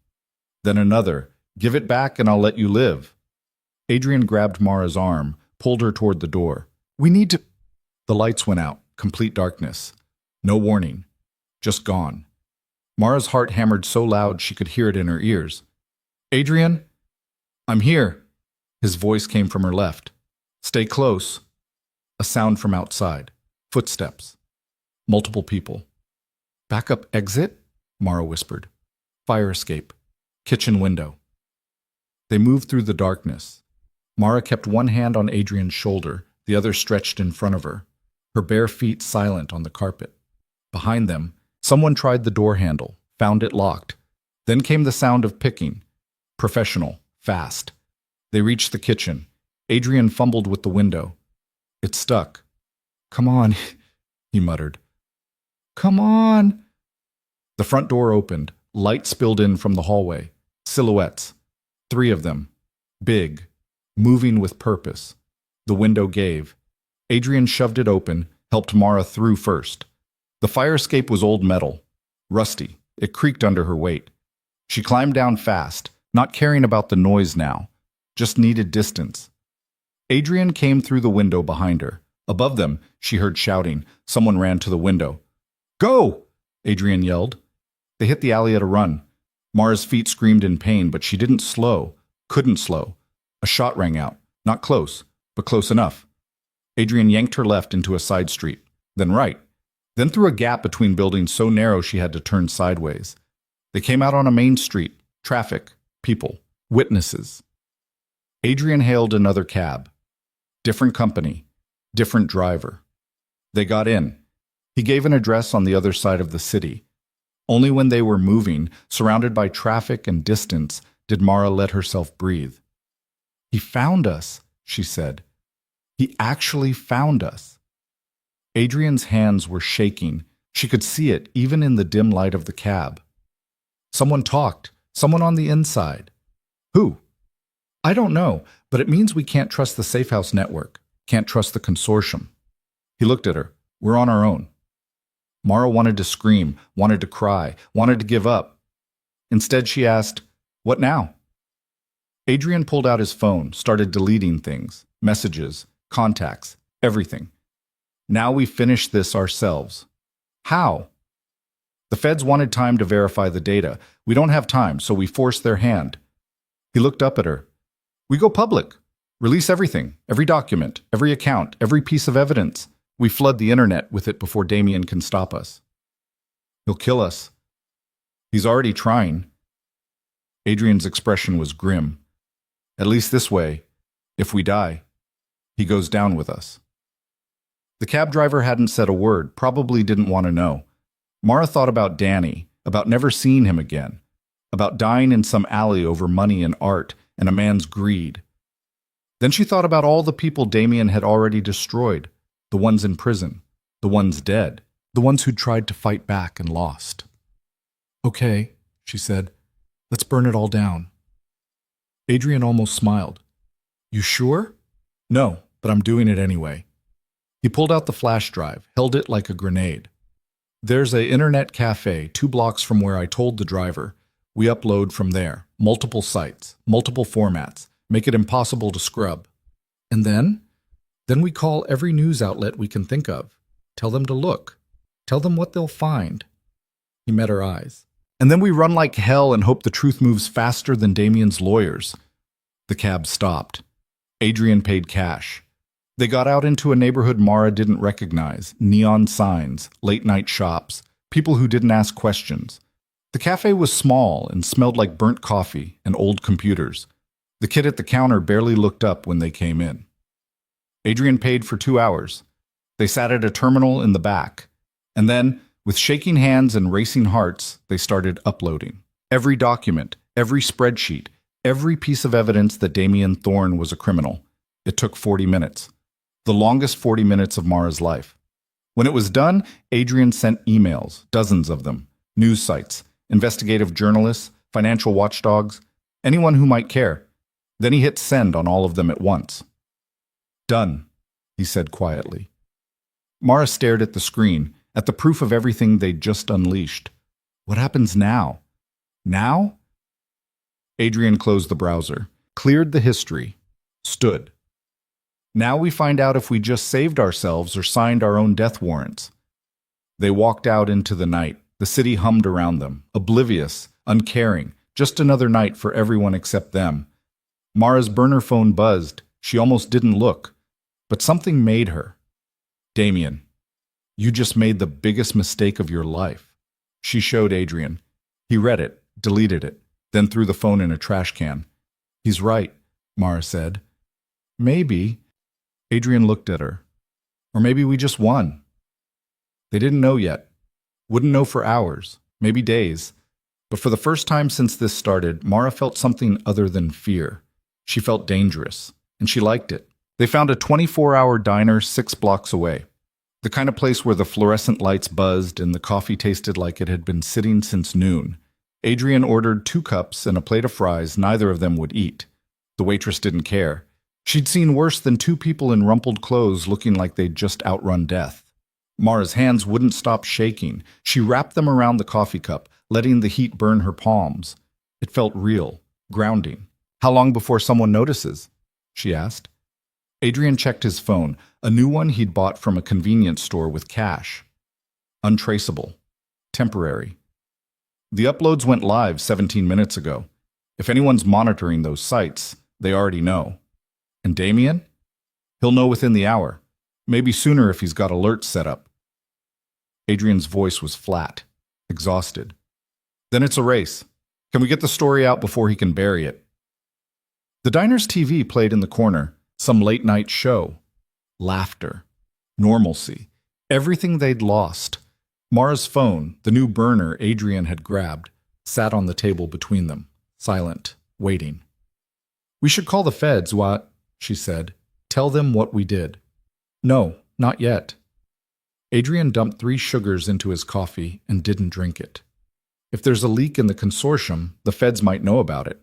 Then another. Give it back and I'll let you live. Adrian grabbed Mara's arm, pulled her toward the door. We need to... The lights went out, complete darkness. No warning. Just gone. Mara's heart hammered so loud she could hear it in her ears. Adrian? I'm here. His voice came from her left. Stay close. A sound from outside. Footsteps. Multiple people. Backup exit? Mara whispered. Fire escape. Kitchen window. They moved through the darkness. Mara kept one hand on Adrian's shoulder, the other stretched in front of her, her bare feet silent on the carpet. Behind them, someone tried the door handle, found it locked. Then came the sound of picking. Professional, fast. They reached the kitchen. Adrian fumbled with the window. It stuck. Come on, he muttered. Come on. The front door opened. Light spilled in from the hallway. Silhouettes. 3 of them. Big. Moving with purpose. The window gave. Adrian shoved it open, helped Mara through first. The fire escape was old metal. Rusty. It creaked under her weight. She climbed down fast, not caring about the noise now. Just needed distance. Adrian came through the window behind her, Above them, she heard shouting. Someone ran to the window. "Go!" Adrian yelled. They hit the alley at a run. Mara's feet screamed in pain, but she didn't slow, couldn't slow. A shot rang out. Not close, but close enough. Adrian yanked her left into a side street, then right, then through a gap between buildings so narrow she had to turn sideways. They came out on a main street. Traffic, people, witnesses. Adrian hailed another cab. Different company, different driver. They got in. He gave an address on the other side of the city. Only when they were moving, surrounded by traffic and distance, did Mara let herself breathe. "He found us," she said. "He actually found us." Adrian's hands were shaking. She could see it even in the dim light of the cab. Someone talked. Someone on the inside. Who? "I don't know, but it means we can't trust the Safe House network, can't trust the consortium." He looked at her. "We're on our own." Mara wanted to scream, wanted to cry, wanted to give up. Instead, she asked, "What now?" Adrian pulled out his phone, started deleting things, messages, contacts, everything. "Now we finish this ourselves." "How?" "The feds wanted time to verify the data. We don't have time, so we forced their hand." He looked up at her. "We go public. Release everything, every document, every account, every piece of evidence. We flood the internet with it before Damien can stop us." "He'll kill us." "He's already trying." Adrian's expression was grim. "At least this way, if we die, he goes down with us." The cab driver hadn't said a word, probably didn't want to know. Mara thought about Danny, about never seeing him again, about dying in some alley over money and art and a man's greed. Then she thought about all the people Damien had already destroyed, the ones in prison, the ones dead, the ones who'd tried to fight back and lost. "Okay," she said, "let's burn it all down." Adrian almost smiled. "You sure?" "No, but I'm doing it anyway." He pulled out the flash drive, held it like a grenade. "There's a internet cafe 2 blocks from where I told the driver. We upload from there, multiple sites, multiple formats, make it impossible to scrub. And then we call every news outlet we can think of. Tell them to look. Tell them what they'll find." He met her eyes. "And then we run like hell and hope the truth moves faster than Damien's lawyers." The cab stopped. Adrian paid cash. They got out into a neighborhood Mara didn't recognize, neon signs, late-night shops, people who didn't ask questions. The cafe was small and smelled like burnt coffee and old computers. The kid at the counter barely looked up when they came in. Adrian paid for 2 hours. They sat at a terminal in the back. And then, with shaking hands and racing hearts, they started uploading. Every document, every spreadsheet, every piece of evidence that Damien Thorne was a criminal. It took 40 minutes. The longest 40 minutes of Mara's life. When it was done, Adrian sent emails, dozens of them, news sites, investigative journalists, financial watchdogs, anyone who might care. Then he hit send on all of them at once. "Done," he said quietly. Mara stared at the screen, at the proof of everything they'd just unleashed. What happens now? Now? Adrian closed the browser, cleared the history, stood. Now we find out if we just saved ourselves or signed our own death warrants. They walked out into the night. The city hummed around them, oblivious, uncaring, just another night for everyone except them. Mara's burner phone buzzed. She almost didn't look. But something made her. "Damien, you just made the biggest mistake of your life." She showed Adrian. He read it, deleted it, then threw the phone in a trash can. "He's right," Mara said. "Maybe." Adrian looked at her. "Or maybe we just won." They didn't know yet. Wouldn't know for hours, maybe days. But for the first time since this started, Mara felt something other than fear. She felt dangerous, and she liked it. They found a 24-hour diner 6 blocks away. The kind of place where the fluorescent lights buzzed and the coffee tasted like it had been sitting since noon. Adrian ordered 2 cups and a plate of fries neither of them would eat. The waitress didn't care. She'd seen worse than 2 people in rumpled clothes looking like they'd just outrun death. Mara's hands wouldn't stop shaking. She wrapped them around the coffee cup, letting the heat burn her palms. It felt real, grounding. "How long before someone notices?" she asked. Adrian checked his phone, a new one he'd bought from a convenience store with cash. Untraceable. Temporary. The uploads went live 17 minutes ago. If anyone's monitoring those sites, they already know. And Damien? He'll know within the hour. Maybe sooner if he's got alerts set up. Adrian's voice was flat, exhausted. Then it's a race. Can we get the story out before he can bury it? The diner's TV played in the corner, some late-night show. Laughter. Normalcy. Everything they'd lost. Mara's phone, the new burner Adrian had grabbed, sat on the table between them, silent, waiting. "We should call the feds, what?" she said. "Tell them what we did." "No, not yet." Adrian dumped 3 sugars into his coffee and didn't drink it. If there's a leak in the consortium, the feds might know about it.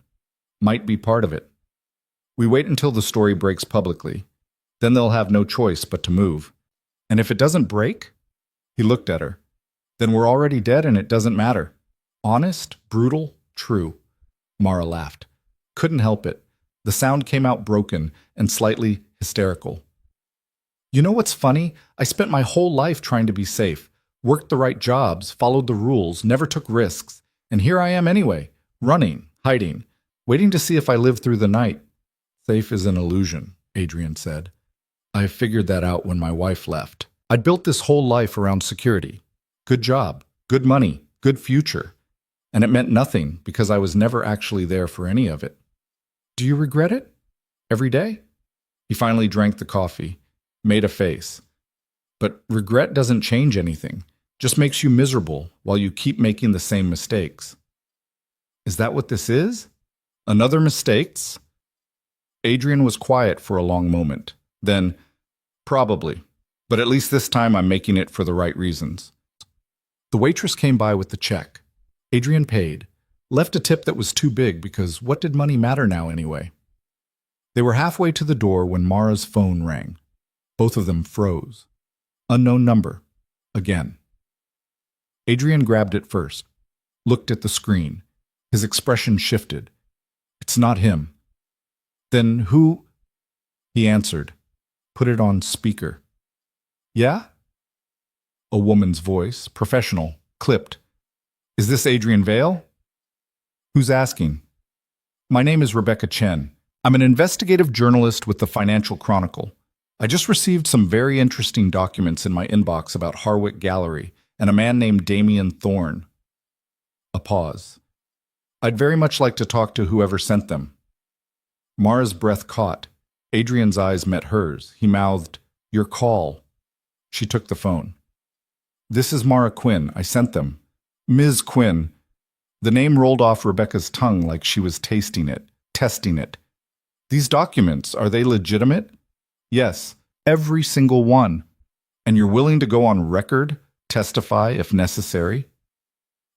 Might be part of it. We wait until the story breaks publicly. Then they'll have no choice but to move. And if it doesn't break? He looked at her. Then we're already dead and it doesn't matter. Honest, brutal, true. Mara laughed. Couldn't help it. The sound came out broken and slightly hysterical. "You know what's funny? I spent my whole life trying to be safe. Worked the right jobs, followed the rules, never took risks. And here I am anyway, running, hiding, waiting to see if I live through the night." "Safe is an illusion," Adrian said. "I figured that out when my wife left. I'd built this whole life around security. Good job, good money, good future. And it meant nothing because I was never actually there for any of it." "Do you regret it? Every day?" He finally drank the coffee, made a face. "But regret doesn't change anything, just makes you miserable while you keep making the same mistakes." "Is that what this is? Another mistakes?" Adrian was quiet for a long moment. Then, "Probably, but at least this time I'm making it for the right reasons." The waitress came by with the check. Adrian paid, left a tip that was too big because what did money matter now anyway? They were halfway to the door when Mara's phone rang. Both of them froze. Unknown number. Again. Adrian grabbed it first, looked at the screen. His expression shifted. "It's not him." "Then who?" He answered. Put it on speaker. "Yeah?" A woman's voice, professional, clipped. "Is this Adrian Vale?" "Who's asking?" "My name is Rebecca Chen. I'm an investigative journalist with the Financial Chronicle. I just received some very interesting documents in my inbox about Harwick Gallery and a man named Damien Thorne." A pause. "I'd very much like to talk to whoever sent them." Mara's breath caught. Adrian's eyes met hers. He mouthed, "Your call." She took the phone. "This is Mara Quinn. I sent them." "Ms. Quinn." The name rolled off Rebecca's tongue like she was tasting it, testing it. "These documents, are they legitimate?" "Yes, every single one." "And you're willing to go on record, testify if necessary?"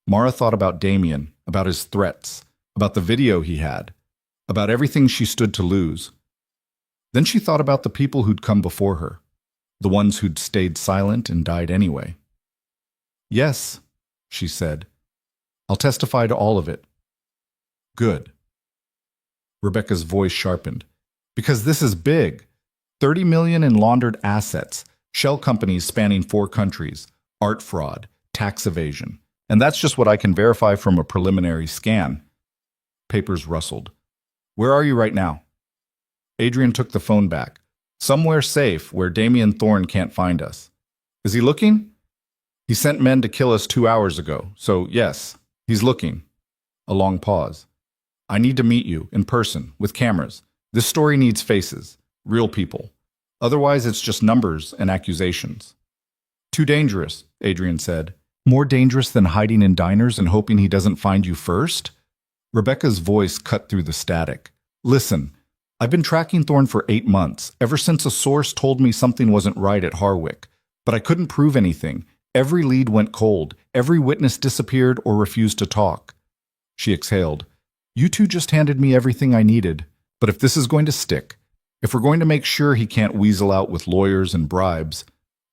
Mara thought about Damien, about his threats, about the video he had, about everything she stood to lose. Then she thought about the people who'd come before her, the ones who'd stayed silent and died anyway. "Yes," she said. "I'll testify to all of it." "Good." Rebecca's voice sharpened. "Because this is big. 30 million in laundered assets, shell companies spanning 4 countries, art fraud, tax evasion. And that's just what I can verify from a preliminary scan." Papers rustled. "Where are you right now?" Adrian took the phone back. "Somewhere safe where Damien Thorne can't find us." "Is he looking?" "He sent men to kill us 2 hours ago, so yes, he's looking." A long pause. "I need to meet you, in person, with cameras. This story needs faces, real people. Otherwise it's just numbers and accusations." "Too dangerous," Adrian said. "More dangerous than hiding in diners and hoping he doesn't find you first?" Rebecca's voice cut through the static. "Listen, I've been tracking Thorne for 8 months, ever since a source told me something wasn't right at Harwick. But I couldn't prove anything. Every lead went cold. Every witness disappeared or refused to talk." She exhaled. "You two just handed me everything I needed. But if this is going to stick, if we're going to make sure he can't weasel out with lawyers and bribes,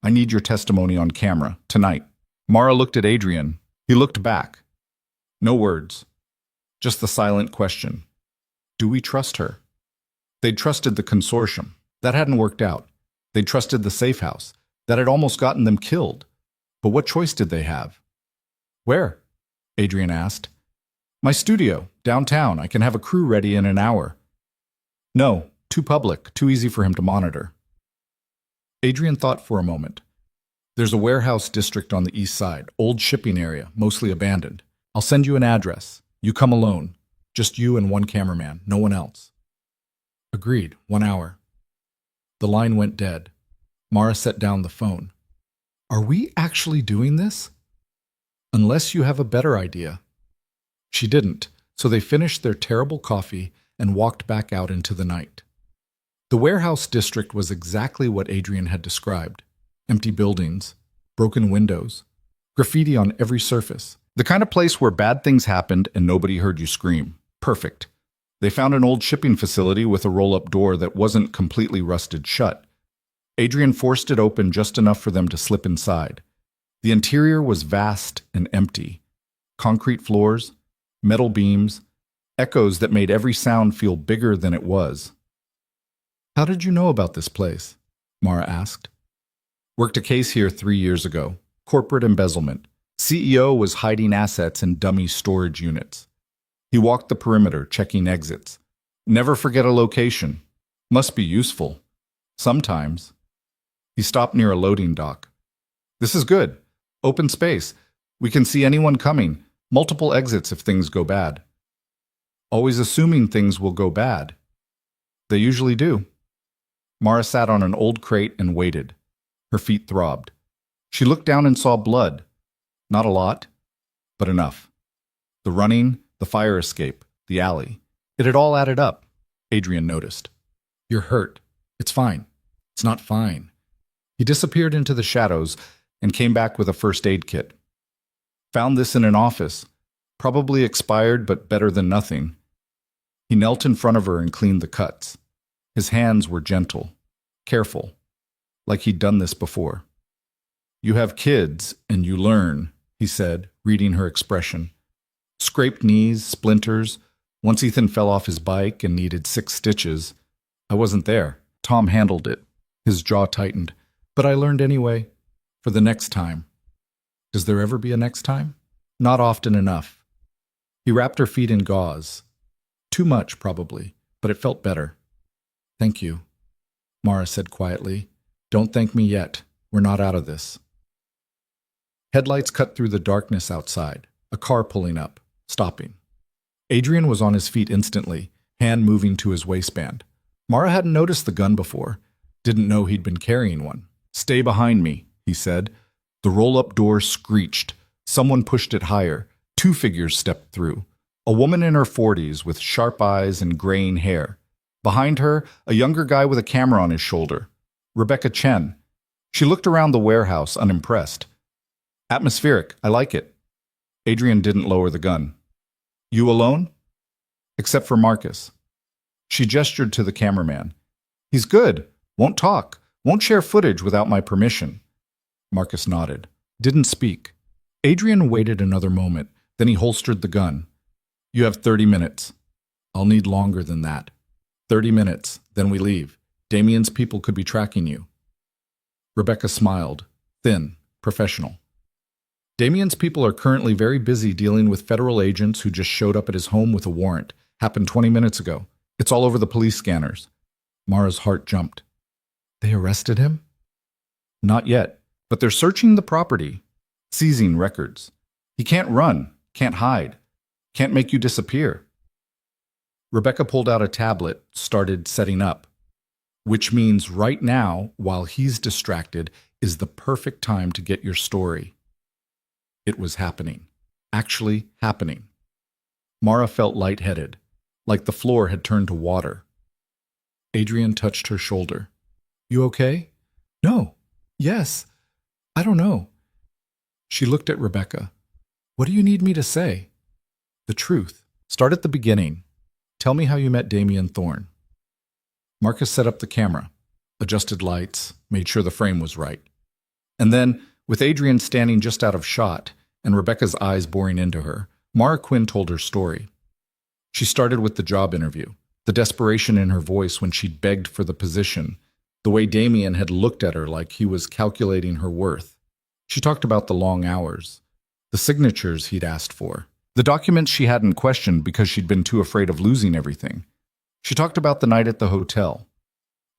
I need your testimony on camera, tonight." Mara looked at Adrian. He looked back. No words. Just the silent question. Do we trust her? They'd trusted the consortium, That hadn't worked out. They trusted the safe house. That had almost gotten them killed. But what choice did they have? Where? Adrian asked. My studio, downtown. I can have a crew ready in an hour. No, too public, too easy for him to monitor. Adrian thought for a moment. There's a warehouse district on the east side, old shipping area, mostly abandoned. I'll send you an address. You come alone. Just you and one cameraman, no one else. Agreed, 1 hour. The line went dead. Mara set down the phone. Are we actually doing this? Unless you have a better idea. She didn't, so they finished their terrible coffee and walked back out into the night. The warehouse district was exactly what Adrian had described. Empty buildings, broken windows, graffiti on every surface. The kind of place where bad things happened and nobody heard you scream. Perfect. They found an old shipping facility with a roll-up door that wasn't completely rusted shut. Adrian forced it open just enough for them to slip inside. The interior was vast and empty. Concrete floors, metal beams, echoes that made every sound feel bigger than it was. How did you know about this place? Mara asked. Worked a case here 3 years ago. Corporate embezzlement. CEO was hiding assets in dummy storage units. He walked the perimeter, checking exits. Never forget a location. Must be useful. Sometimes. He stopped near a loading dock. This is good. Open space. We can see anyone coming. Multiple exits if things go bad. Always assuming things will go bad. They usually do. Mara sat on an old crate and waited. Her feet throbbed. She looked down and saw blood. Not a lot, but enough. The running, the fire escape, the alley. It had all added up, Adrian noticed. You're hurt. It's fine. It's not fine. He disappeared into the shadows and came back with a first aid kit. Found this in an office. Probably expired, but better than nothing. He knelt in front of her and cleaned the cuts. His hands were gentle, careful, like he'd done this before. You have kids, and you learn, he said, reading her expression. Scraped knees, splinters. Once Ethan fell off his bike and needed 6 stitches. I wasn't there. Tom handled it. His jaw tightened. But I learned anyway. For the next time. Does there ever be a next time? Not often enough. He wrapped her feet in gauze. Too much, probably, but it felt better. Thank you, Mara said quietly. Don't thank me yet. We're not out of this. Headlights cut through the darkness outside. A car pulling up, stopping. Adrian was on his feet instantly, hand moving to his waistband. Mara hadn't noticed the gun before. Didn't know he'd been carrying one. Stay behind me, he said. The roll-up door screeched. Someone pushed it higher. 2 figures stepped through. A woman in her 40s with sharp eyes and graying hair. Behind her, a younger guy with a camera on his shoulder. Rebecca Chen. She looked around the warehouse, unimpressed. Atmospheric, I like it. Adrian didn't lower the gun. You alone? Except for Marcus. She gestured to the cameraman. He's good. Won't talk. Won't share footage without my permission. Marcus nodded. Didn't speak. Adrian waited another moment. Then he holstered the gun. You have 30 minutes. I'll need longer than that. 30 minutes, then we leave. Damien's people could be tracking you. Rebecca smiled. Thin, professional. Damien's people are currently very busy dealing with federal agents who just showed up at his home with a warrant. Happened 20 minutes ago. It's all over the police scanners. Mara's heart jumped. They arrested him? Not yet, but they're searching the property, seizing records. He can't run, can't hide, can't make you disappear. Rebecca pulled out a tablet, started setting up. Which means right now, while he's distracted, is the perfect time to get your story. It was happening. Actually happening. Mara felt lightheaded, like the floor had turned to water. Adrian touched her shoulder. You okay? No. Yes. I don't know. She looked at Rebecca. What do you need me to say? The truth. Start at the beginning. Tell me how you met Damien Thorne. Marcus set up the camera, adjusted lights, made sure the frame was right. And then, with Adrian standing just out of shot and Rebecca's eyes boring into her, Mara Quinn told her story. She started with the job interview, the desperation in her voice when she'd begged for the position, The way Damien had looked at her like he was calculating her worth. She talked about the long hours, the signatures he'd asked for, the documents she hadn't questioned because she'd been too afraid of losing everything. She talked about the night at the hotel,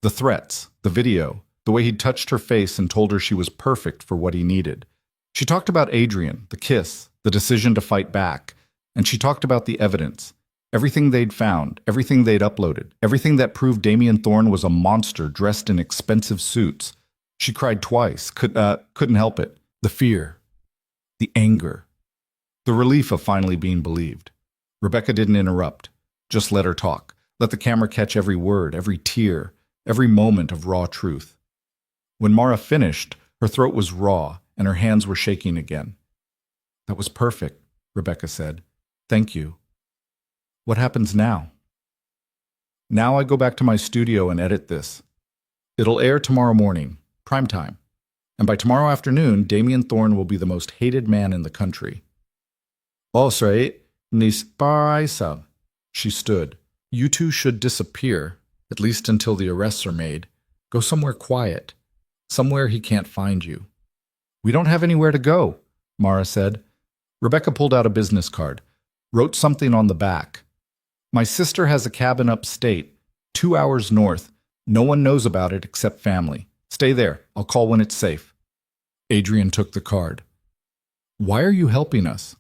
the threats, the video, the way he'd touched her face and told her she was perfect for what he needed. She talked about Adrian, the kiss, the decision to fight back, and she talked about the evidence, everything they'd found, everything they'd uploaded, everything that proved Damien Thorne was a monster dressed in expensive suits. She cried twice, couldn't help it. The fear, the anger, the relief of finally being believed. Rebecca didn't interrupt, just let her talk. Let the camera catch every word, every tear, every moment of raw truth. When Mara finished, her throat was raw and her hands were shaking again. "That was perfect," Rebecca said. "Thank you. What happens now?" "Now I go back to my studio and edit this. It'll air tomorrow morning, prime time. And by tomorrow afternoon, Damien Thorne will be the most hated man in the country." "Osreit, nis paraisa." She stood. "You two should disappear, at least until the arrests are made. Go somewhere quiet, somewhere he can't find you." "We don't have anywhere to go," Mara said. Rebecca pulled out a business card, wrote something on the back. "My sister has a cabin upstate, 2 hours north. No one knows about it except family. Stay there. I'll call when it's safe." Adrian took the card. "Why are you helping us?"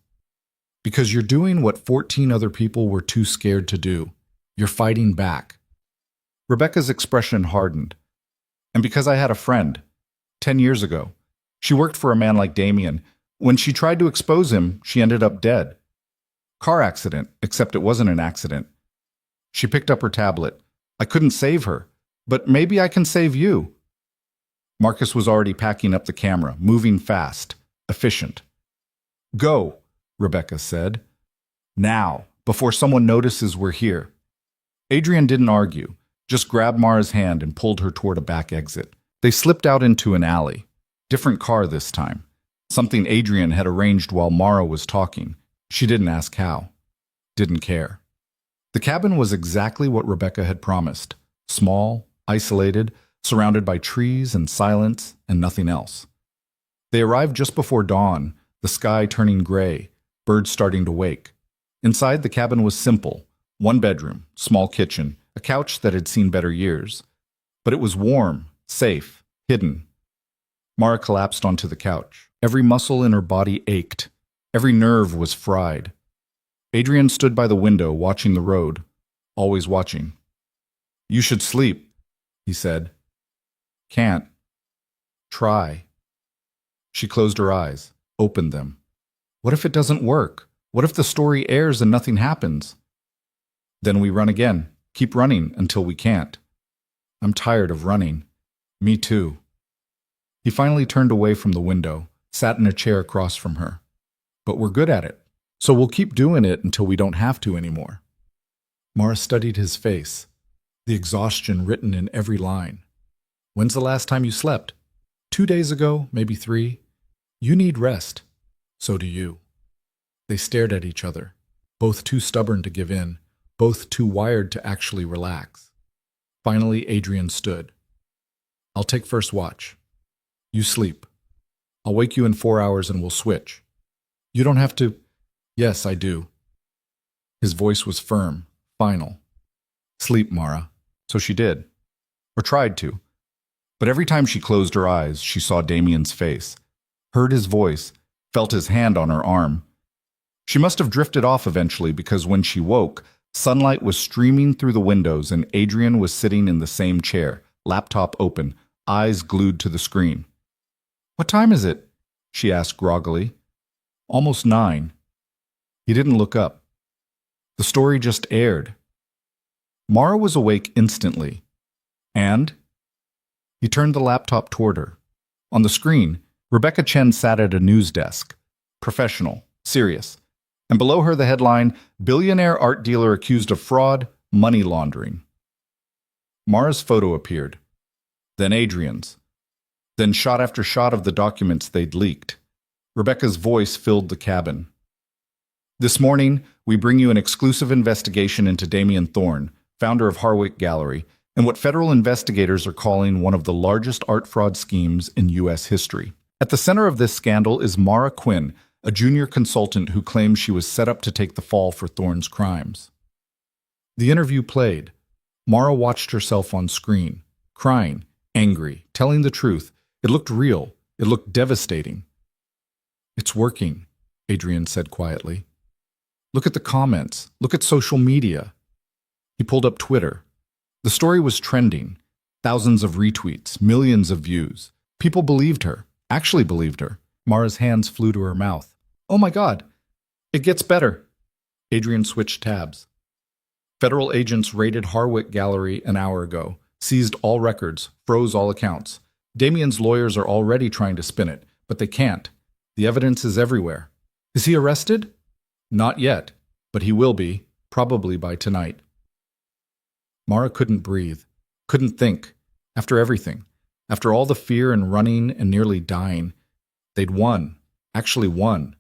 "Because you're doing what 14 other people were too scared to do. You're fighting back." Rebecca's expression hardened. "And because I had a friend, 10 years ago. She worked for a man like Damien. When she tried to expose him, she ended up dead. Car accident, except it wasn't an accident." She picked up her tablet. "I couldn't save her, but maybe I can save you." Marcus was already packing up the camera, moving fast, efficient. "Go," Rebecca said. "Now, before someone notices we're here." Adrian didn't argue, just grabbed Mara's hand and pulled her toward a back exit. They slipped out into an alley. Different car this time. Something Adrian had arranged while Mara was talking. She didn't ask how. Didn't care. The cabin was exactly what Rebecca had promised. Small, isolated, surrounded by trees and silence and nothing else. They arrived just before dawn, the sky turning gray, birds starting to wake. Inside, the cabin was simple. 1 bedroom, small kitchen, a couch that had seen better years. But it was warm, safe, hidden. Mara collapsed onto the couch. Every muscle in her body ached. Every nerve was fried. Adrian stood by the window, watching the road, always watching. "You should sleep," he said. "Can't." "Try." She closed her eyes, opened them. What if it doesn't work? What if the story airs and nothing happens? Then we run again, keep running until we can't. I'm tired of running. Me too. He finally turned away from the window, sat in a chair across from her. But we're good at it, so we'll keep doing it until we don't have to anymore. Mara studied his face, the exhaustion written in every line. When's the last time you slept? 2 days ago, maybe 3. You need rest. So do you. They stared at each other, both too stubborn to give in, both too wired to actually relax. Finally, Adrian stood. I'll take first watch. You sleep. I'll wake you in 4 hours and we'll switch. You don't have to. Yes, I do. His voice was firm, final. Sleep, Mara. So she did. Or tried to. But every time she closed her eyes, she saw Damien's face, heard his voice, felt his hand on her arm. She must have drifted off eventually because when she woke, sunlight was streaming through the windows and Adrian was sitting in the same chair, laptop open, eyes glued to the screen. What time is it? She asked groggily. Almost 9. He didn't look up. The story just aired. Mara was awake instantly. And? He turned the laptop toward her. On the screen, Rebecca Chen sat at a news desk. Professional, serious. And below her the headline, Billionaire art dealer accused of fraud, money laundering. Mara's photo appeared. Then Adrian's. Then shot after shot of the documents they'd leaked. Rebecca's voice filled the cabin. This morning, we bring you an exclusive investigation into Damien Thorne, founder of Harwick Gallery, and what federal investigators are calling one of the largest art fraud schemes in U.S. history. At the center of this scandal is Mara Quinn, a junior consultant who claims she was set up to take the fall for Thorne's crimes. The interview played. Mara watched herself on screen, crying, angry, telling the truth. It looked real. It looked devastating. "It's working," Adrian said quietly. "Look at the comments. Look at social media." He pulled up Twitter. The story was trending. Thousands of retweets, millions of views. People believed her, actually believed her. Mara's hands flew to her mouth. "Oh my God, it gets better." Adrian switched tabs. Federal agents raided Harwick Gallery an hour ago, seized all records, froze all accounts. Damien's lawyers are already trying to spin it, but they can't. The evidence is everywhere. Is he arrested? Not yet, but he will be, probably by tonight. Mara couldn't breathe, couldn't think. After everything, after all the fear and running and nearly dying, they'd won, actually won.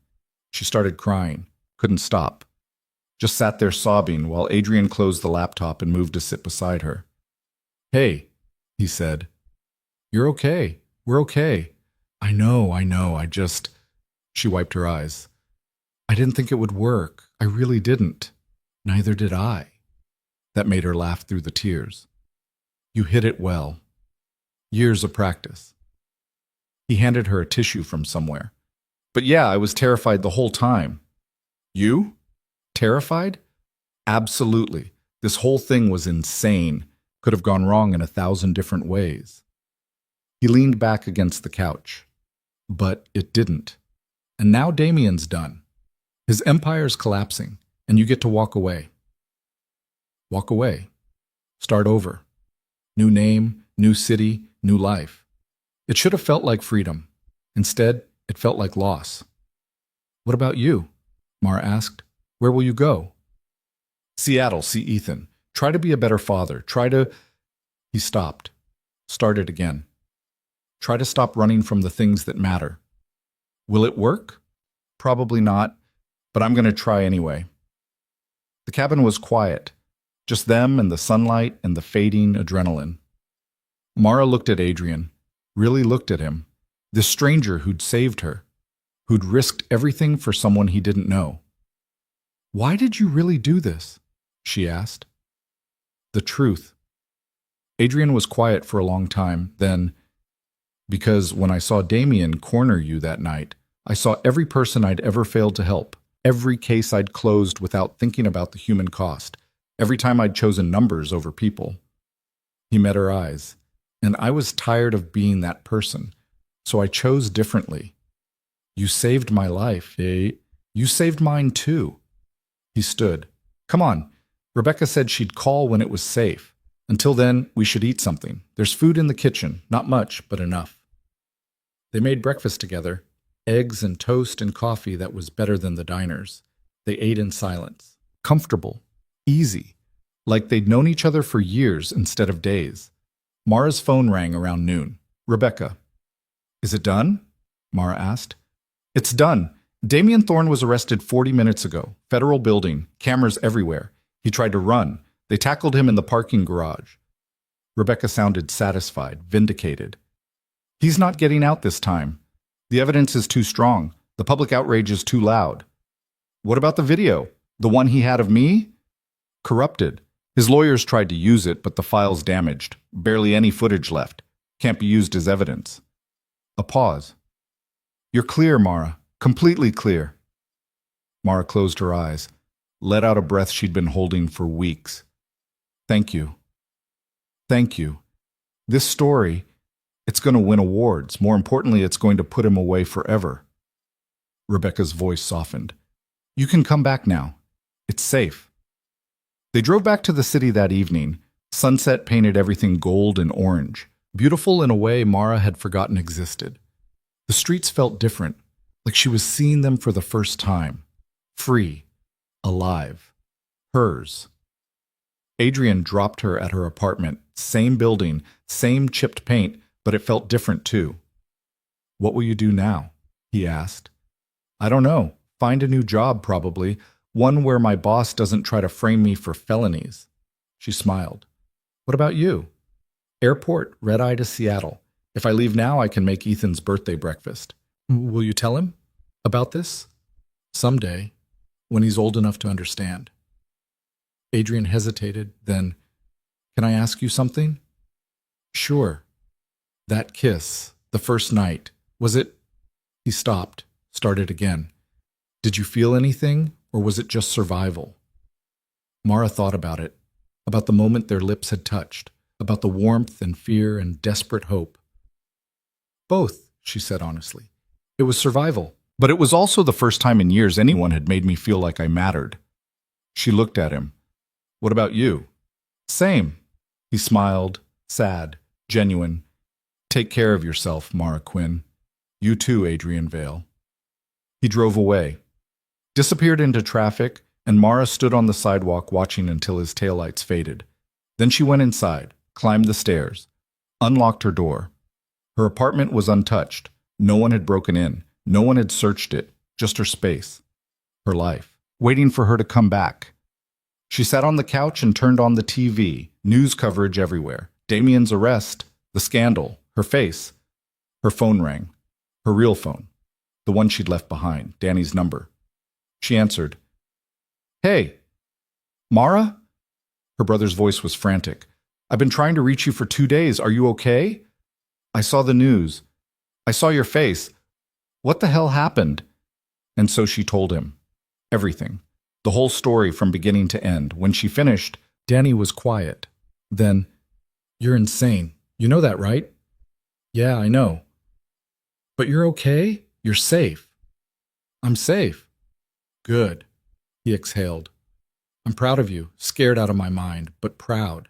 She started crying, couldn't stop. Just sat there sobbing while Adrian closed the laptop and moved to sit beside her. "Hey," he said. "You're okay. We're okay." I know, I just..." She wiped her eyes. "I didn't think it would work. I really didn't. Neither did I." That made her laugh through the tears. "You hit it well. Years of practice." He handed her a tissue from somewhere. "But yeah, I was terrified the whole time." "You? Terrified?" "Absolutely. This whole thing was insane. Could have gone wrong in 1,000 different ways." He leaned back against the couch. "But it didn't. And now Damien's done. His empire's collapsing, and you get to walk away. Walk away. Start over. New name, new city, new life. It should have felt like freedom. Instead, it felt like loss." "What about you?" Mara asked. "Where will you go?" "Seattle, see Ethan. Try to be a better father. Try to..." He stopped. Started again. "Try to stop running from the things that matter." "Will it work?" "Probably not, but I'm going to try anyway." The cabin was quiet. Just them and the sunlight and the fading adrenaline. Mara looked at Adrian, really looked at him, this stranger who'd saved her, who'd risked everything for someone he didn't know. "Why did you really do this?" she asked. "The truth." Adrian was quiet for a long time, then, "Because when I saw Damien corner you that night, I saw every person I'd ever failed to help, every case I'd closed without thinking about the human cost, every time I'd chosen numbers over people." He met her eyes. "And I was tired of being that person, so I chose differently. You saved my life, eh? You saved mine too." He stood. "Come on. Rebecca said she'd call when it was safe. Until then, we should eat something. There's food in the kitchen, not much, but enough." They made breakfast together, eggs and toast and coffee that was better than the diners. They ate in silence. Comfortable. Easy. Like they'd known each other for years instead of days. Mara's phone rang around noon. "Rebecca." "Is it done?" Mara asked. "It's done. Damien Thorne was arrested 40 minutes ago. Federal building. Cameras everywhere. He tried to run. They tackled him in the parking garage." Rebecca sounded satisfied, vindicated. "He's not getting out this time. The evidence is too strong. The public outrage is too loud." "What about the video? The one he had of me?" "Corrupted. His lawyers tried to use it, but the file's damaged. Barely any footage left. Can't be used as evidence." A pause. "You're clear, Mara. Completely clear." Mara closed her eyes, let out a breath she'd been holding for weeks. "Thank you. Thank you. This story, it's going to win awards. More importantly, it's going to put him away forever." Rebecca's voice softened. "You can come back now. It's safe." They drove back to the city that evening. Sunset painted everything gold and orange, beautiful in a way Mara had forgotten existed. The streets felt different, like she was seeing them for the first time. Free. Alive. Hers. Adrian dropped her at her apartment. Same building, same chipped paint, but it felt different too. "What will you do now?" he asked. "I don't know. Find a new job, probably. One where my boss doesn't try to frame me for felonies." She smiled. "What about you?" Airport, red-eye to Seattle. If I leave now, I can make Ethan's birthday breakfast. Will you tell him about this? Someday, when he's old enough to understand. Adrian hesitated, then, can I ask you something? Sure. That kiss, the first night, was it? He stopped, started again. Did you feel anything, or was it just survival? Mara thought about it, about the moment their lips had touched, about the warmth and fear and desperate hope. Both, she said honestly. It was survival, but it was also the first time in years anyone had made me feel like I mattered. She looked at him. What about you? Same. He smiled, sad, genuine. Take care of yourself, Mara Quinn. You too, Adrian Vale. He drove away, disappeared into traffic, and Mara stood on the sidewalk watching until his taillights faded. Then she went inside, climbed the stairs, unlocked her door. Her apartment was untouched. No one had broken in. No one had searched it. Just her space. Her life. Waiting for her to come back. She sat on the couch and turned on the TV. News coverage everywhere. Damien's arrest. The scandal. Her face. Her phone rang. Her real phone. The one she'd left behind. Danny's number. She answered. Hey. Mara? Her brother's voice was frantic. I've been trying to reach you for 2 days. Are you okay? I saw the news. I saw your face. What the hell happened? And so she told him. Everything. The whole story from beginning to end. When she finished, Danny was quiet. Then, you're insane. You know that, right? Yeah, I know. But you're okay? You're safe. I'm safe. Good. He exhaled. I'm proud of you, scared out of my mind, but proud.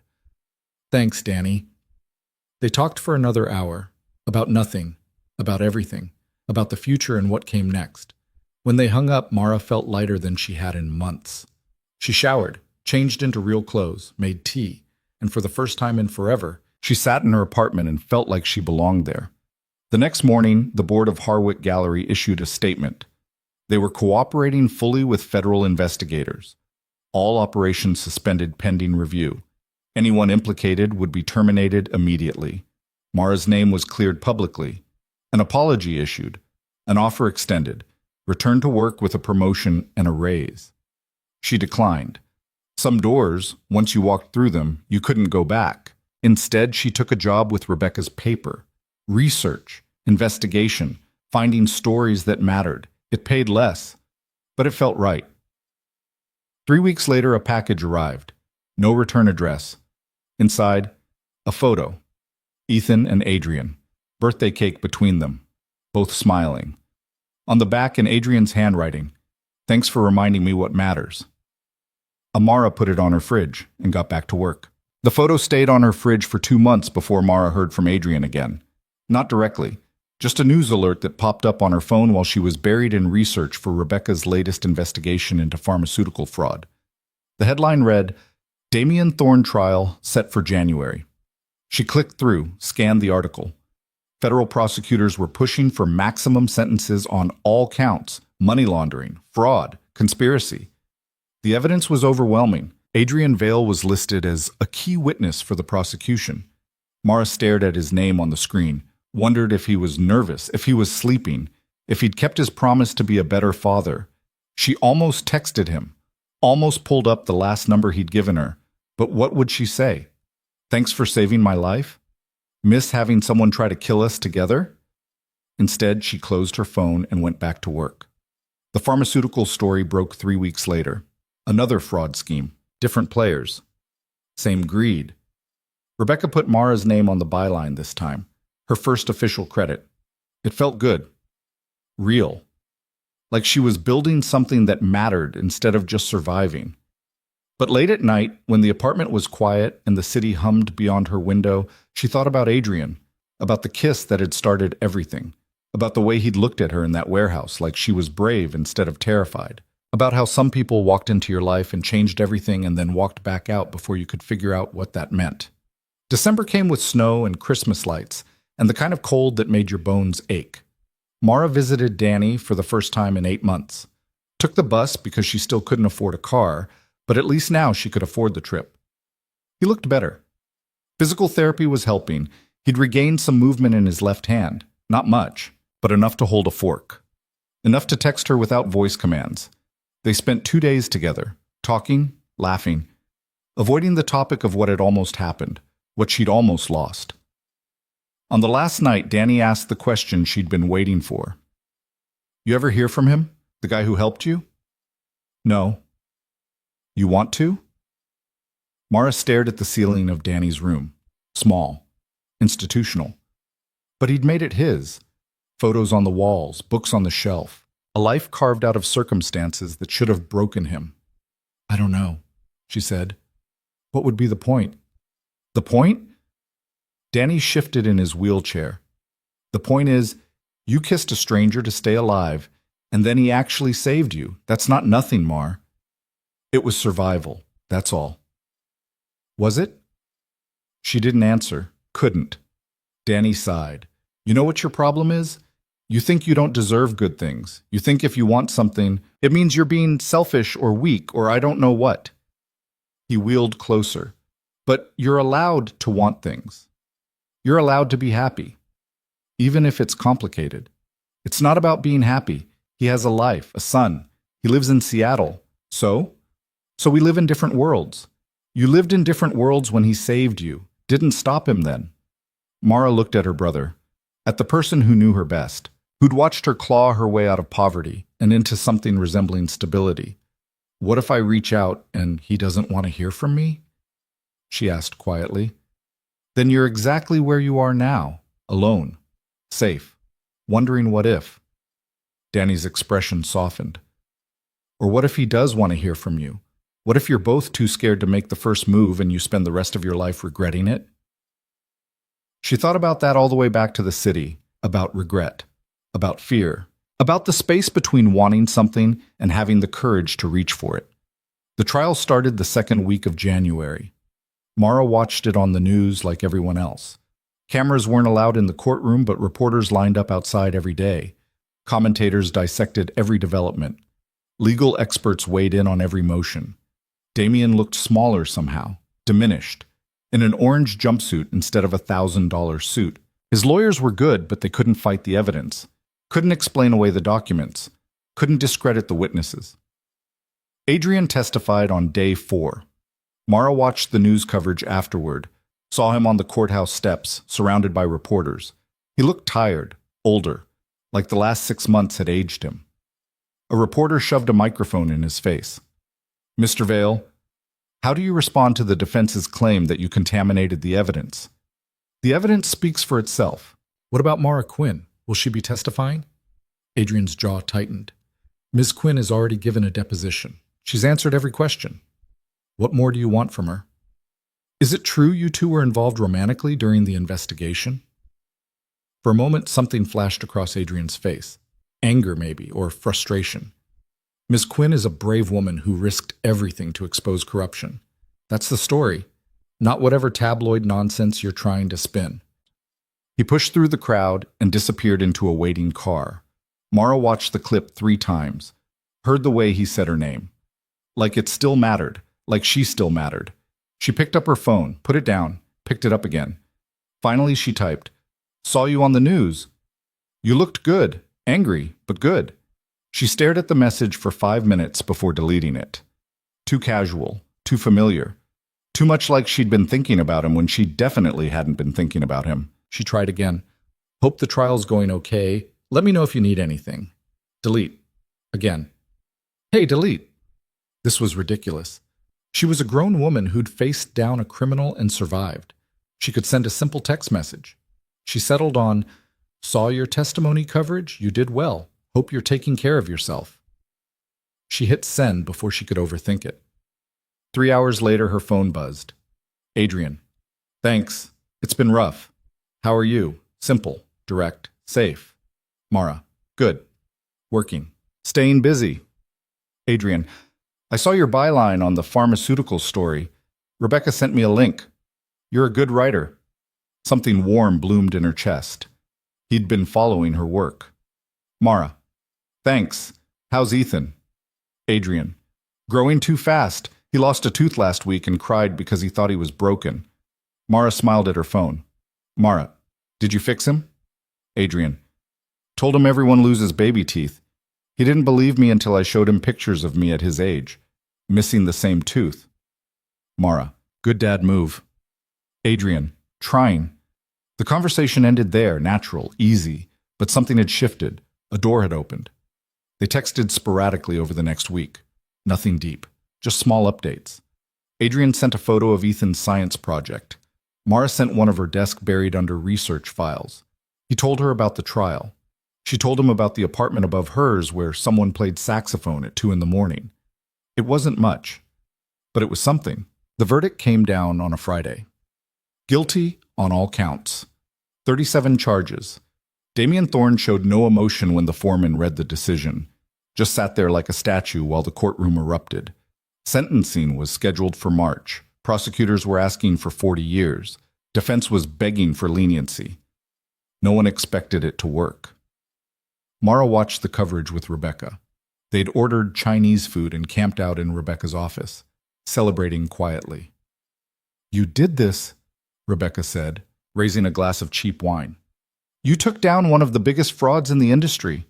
Thanks, Danny. They talked for another hour, about nothing, about everything, about the future and what came next. When they hung up, Mara felt lighter than she had in months. She showered, changed into real clothes, made tea, and for the first time in forever, she sat in her apartment and felt like she belonged there. The next morning, the board of Harwick Gallery issued a statement. They were cooperating fully with federal investigators. All operations suspended pending review. Anyone implicated would be terminated immediately. Mara's name was cleared publicly. An apology issued. An offer extended. Returned to work with a promotion and a raise. She declined. Some doors, once you walked through them, you couldn't go back. Instead, she took a job with Rebecca's paper. Research, investigation, finding stories that mattered. It paid less, but it felt right. 3 weeks later, a package arrived. No return address. Inside, a photo. Ethan and Adrian. Birthday cake between them. Both smiling. On the back, in Adrian's handwriting, thanks for reminding me what matters. Amara put it on her fridge and got back to work. The photo stayed on her fridge for 2 months before Mara heard from Adrian again. Not directly. Just a news alert that popped up on her phone while she was buried in research for Rebecca's latest investigation into pharmaceutical fraud. The headline read, Damien Thorne trial set for January. She clicked through, scanned the article. Federal prosecutors were pushing for maximum sentences on all counts: money laundering, fraud, conspiracy. The evidence was overwhelming. Adrian Vale was listed as a key witness for the prosecution. Mara stared at his name on the screen, wondered if he was nervous, if he was sleeping, if he'd kept his promise to be a better father. She almost texted him, almost pulled up the last number he'd given her. But what would she say? Thanks for saving my life? Miss having someone try to kill us together? Instead, she closed her phone and went back to work. The pharmaceutical story broke 3 weeks later. Another fraud scheme. Different players. Same greed. Rebecca put Mara's name on the byline this time. Her first official credit. It felt good. Real. Like she was building something that mattered instead of just surviving. But late at night, when the apartment was quiet and the city hummed beyond her window, she thought about Adrian, about the kiss that had started everything, about the way he'd looked at her in that warehouse like she was brave instead of terrified, about how some people walked into your life and changed everything and then walked back out before you could figure out what that meant. December came with snow and Christmas lights, and the kind of cold that made your bones ache. Mara visited Danny for the first time in 8 months. Took the bus because she still couldn't afford a car, but at least now she could afford the trip. He looked better. Physical therapy was helping. He'd regained some movement in his left hand. Not much, but enough to hold a fork. Enough to text her without voice commands. They spent 2 days together, talking, laughing, avoiding the topic of what had almost happened, what she'd almost lost. On the last night, Danny asked the question she'd been waiting for. "You ever hear from him? The guy who helped you?" "No." "You want to?" Mara stared at the ceiling of Danny's room. Small, institutional. But he'd made it his. Photos on the walls, books on the shelf. A life carved out of circumstances that should have broken him. "I don't know," she said. "What would be the point?" "The point?" Danny shifted in his wheelchair. "The point is, you kissed a stranger to stay alive, and then he actually saved you. That's not nothing, Mar. It was survival, that's all." "Was it?" She didn't answer, couldn't. Danny sighed. "You know what your problem is? You think you don't deserve good things. You think if you want something, it means you're being selfish or weak or I don't know what." He wheeled closer. "But you're allowed to want things. You're allowed to be happy, even if it's complicated. It's not about being happy. He has a life, a son. He lives in Seattle. So we live in different worlds. You lived in different worlds when he saved you. Didn't stop him then." Mara looked at her brother, at the person who knew her best, who'd watched her claw her way out of poverty and into something resembling stability. "What if I reach out and he doesn't want to hear from me?" she asked quietly. "Then you're exactly where you are now, alone, safe, wondering what if." Danny's expression softened. "Or what if he does want to hear from you? What if you're both too scared to make the first move and you spend the rest of your life regretting it?" She thought about that all the way back to the city, about regret, about fear, about the space between wanting something and having the courage to reach for it. The trial started the second week of January. Mara watched it on the news like everyone else. Cameras weren't allowed in the courtroom, but reporters lined up outside every day. Commentators dissected every development. Legal experts weighed in on every motion. Damien looked smaller somehow, diminished, in an orange jumpsuit instead of a $1,000 suit. His lawyers were good, but they couldn't fight the evidence, couldn't explain away the documents, couldn't discredit the witnesses. Adrian testified on day 4. Mara watched the news coverage afterward, saw him on the courthouse steps, surrounded by reporters. He looked tired, older, like the last 6 months had aged him. A reporter shoved a microphone in his face. "Mr. Vale, how do you respond to the defense's claim that you contaminated the evidence?" "The evidence speaks for itself." "What about Mara Quinn? Will she be testifying?" Adrian's jaw tightened. "Ms. Quinn has already given a deposition. She's answered every question. What more do you want from her?" "Is it true you two were involved romantically during the investigation?" For a moment, something flashed across Adrian's face. Anger, maybe, or frustration. Ms. Quinn is a brave woman who risked everything to expose corruption. That's the story, not whatever tabloid nonsense you're trying to spin. He pushed through the crowd and disappeared into a waiting car. Mara watched the clip 3 times, heard the way he said her name. Like it still mattered, like she still mattered. She picked up her phone, put it down, picked it up again. Finally, she typed, "Saw you on the news. You looked good, angry, but good." She stared at the message for 5 minutes before deleting it. Too casual, too familiar, too much like she'd been thinking about him when she definitely hadn't been thinking about him. She tried again. "Hope the trial's going okay. Let me know if you need anything." Delete. Again. "Hey, delete." This was ridiculous. She was a grown woman who'd faced down a criminal and survived. She could send a simple text message. She settled on, "Saw your testimony coverage. You did well. Hope you're taking care of yourself." She hit send before she could overthink it. 3 hours later, her phone buzzed. "Adrian. Thanks. It's been rough. How are you? Simple, direct, safe. Mara. Good. Working. Staying busy. Adrian. I saw your byline on the pharmaceutical story. Rebecca sent me a link. You're a good writer." Something warm bloomed in her chest. He'd been following her work. Mara. Thanks. How's Ethan? Adrian. Growing too fast. He lost a tooth last week and cried because he thought he was broken. Mara smiled at her phone. Mara, did you fix him? Adrian, told him everyone loses baby teeth. He didn't believe me until I showed him pictures of me at his age, missing the same tooth. Mara, good dad move. Adrian, trying. The conversation ended there, natural, easy, but something had shifted. A door had opened. They texted sporadically over the next week. Nothing deep, just small updates. Adrian sent a photo of Ethan's science project. Mara sent one of her desk buried under research files. He told her about the trial. She told him about the apartment above hers where someone played saxophone at 2 a.m. It wasn't much, but it was something. The verdict came down on a Friday. Guilty on all counts. 37 charges. Damien Thorne showed no emotion when the foreman read the decision, just sat there like a statue while the courtroom erupted. Sentencing was scheduled for March. Prosecutors were asking for 40 years. Defense was begging for leniency. No one expected it to work. Mara watched the coverage with Rebecca. They'd ordered Chinese food and camped out in Rebecca's office, celebrating quietly. You did this, Rebecca said, raising a glass of cheap wine. You took down one of the biggest frauds in the industry.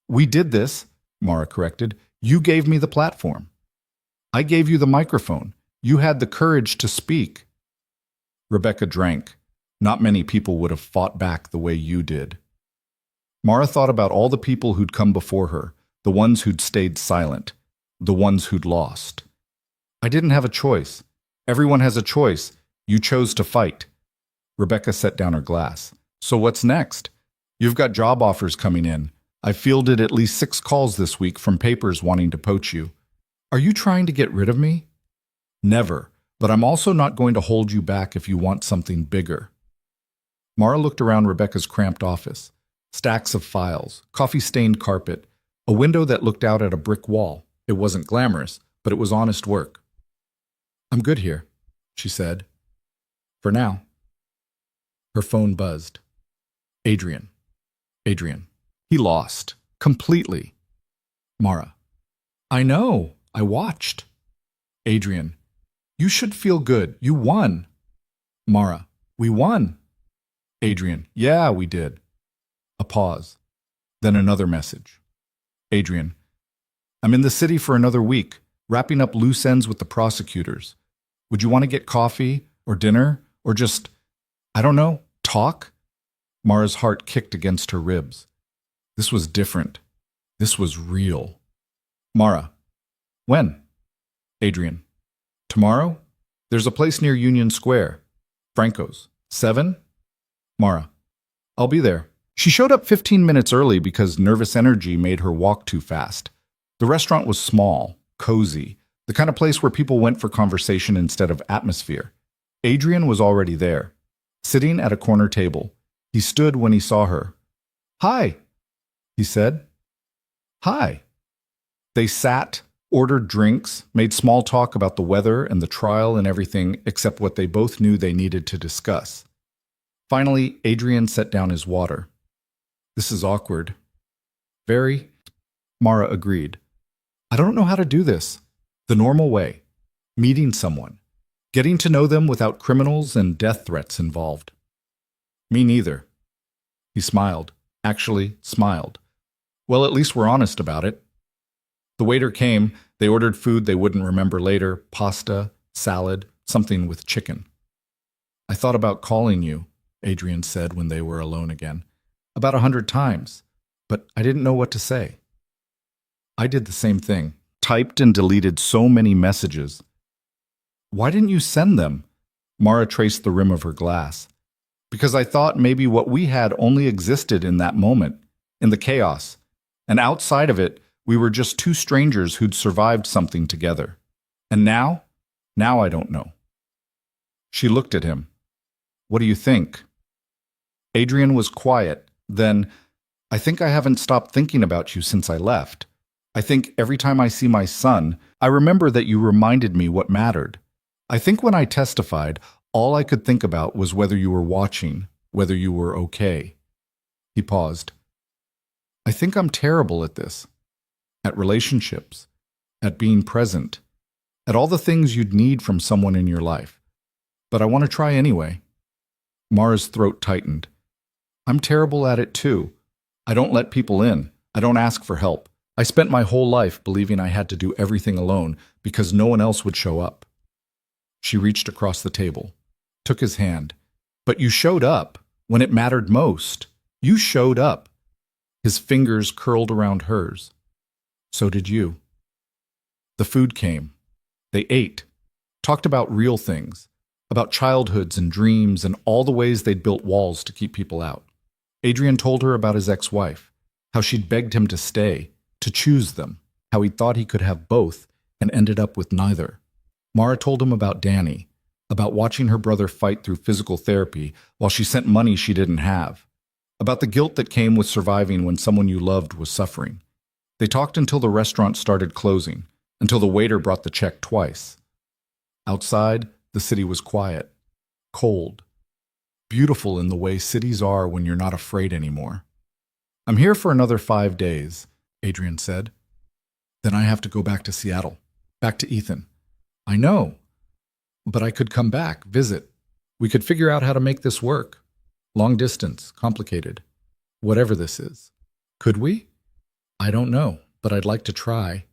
We did this, Mara corrected. You gave me the platform. I gave you the microphone. You had the courage to speak. Rebecca drank. Not many people would have fought back the way you did. Mara thought about all the people who'd come before her, the ones who'd stayed silent, the ones who'd lost. I didn't have a choice. Everyone has a choice. You chose to fight. Rebecca set down her glass. So what's next? You've got job offers coming in. I fielded at least 6 calls this week from papers wanting to poach you. Are you trying to get rid of me? Never, but I'm also not going to hold you back if you want something bigger. Mara looked around Rebecca's cramped office. Stacks of files, coffee-stained carpet, a window that looked out at a brick wall. It wasn't glamorous, but it was honest work. I'm good here, she said. For now. Her phone buzzed. Adrian. He lost. Completely. Mara. I know. I watched. Adrian. You should feel good. You won. Mara. We won. Adrian. Yeah, we did. A pause. Then another message. Adrian. I'm in the city for another week, wrapping up loose ends with the prosecutors. Would you want to get coffee or dinner or just, I don't know, talk? Mara's heart kicked against her ribs. This was different. This was real. Mara. When? Adrian. Tomorrow? There's a place near Union Square. Franco's. 7? Mara. I'll be there. She showed up 15 minutes early because nervous energy made her walk too fast. The restaurant was small, cozy, the kind of place where people went for conversation instead of atmosphere. Adrian was already there, sitting at a corner table. He stood when he saw her. Hi, he said. Hi. They sat, ordered drinks, made small talk about the weather and the trial and everything except what they both knew they needed to discuss. Finally, Adrian set down his water. This is awkward. Very, Mara agreed. I don't know how to do this. The normal way. Meeting someone. Getting to know them without criminals and death threats involved. Me neither. He smiled. Actually, smiled. Well, at least we're honest about it. The waiter came. They ordered food they wouldn't remember later. Pasta, salad, something with chicken. I thought about calling you, Adrian said when they were alone again. About 100 times, but I didn't know what to say. I did the same thing, typed and deleted so many messages. Why didn't you send them? Mara traced the rim of her glass. Because I thought maybe what we had only existed in that moment, in the chaos, and outside of it, we were just 2 strangers who'd survived something together. And now I don't know. She looked at him. What do you think? Adrian was quiet. Then, I think I haven't stopped thinking about you since I left. I think every time I see my son, I remember that you reminded me what mattered. I think when I testified, all I could think about was whether you were watching, whether you were okay. He paused. I think I'm terrible at this. At relationships. At being present. At all the things you'd need from someone in your life. But I want to try anyway. Mara's throat tightened. I'm terrible at it too. I don't let people in. I don't ask for help. I spent my whole life believing I had to do everything alone because no one else would show up. She reached across the table, took his hand. But you showed up when it mattered most. You showed up. His fingers curled around hers. So did you. The food came. They ate, talked about real things, about childhoods and dreams and all the ways they'd built walls to keep people out. Adrian told her about his ex-wife, how she'd begged him to stay, to choose them, how he thought he could have both and ended up with neither. Mara told him about Danny, about watching her brother fight through physical therapy while she sent money she didn't have, about the guilt that came with surviving when someone you loved was suffering. They talked until the restaurant started closing, until the waiter brought the check twice. Outside, the city was quiet, cold, beautiful in the way cities are when you're not afraid anymore. I'm here for another 5 days, Adrian said. Then I have to go back to Seattle, back to Ethan. I know, but I could come back, visit. We could figure out how to make this work. Long distance, complicated. Whatever this is. Could we? I don't know, but I'd like to try.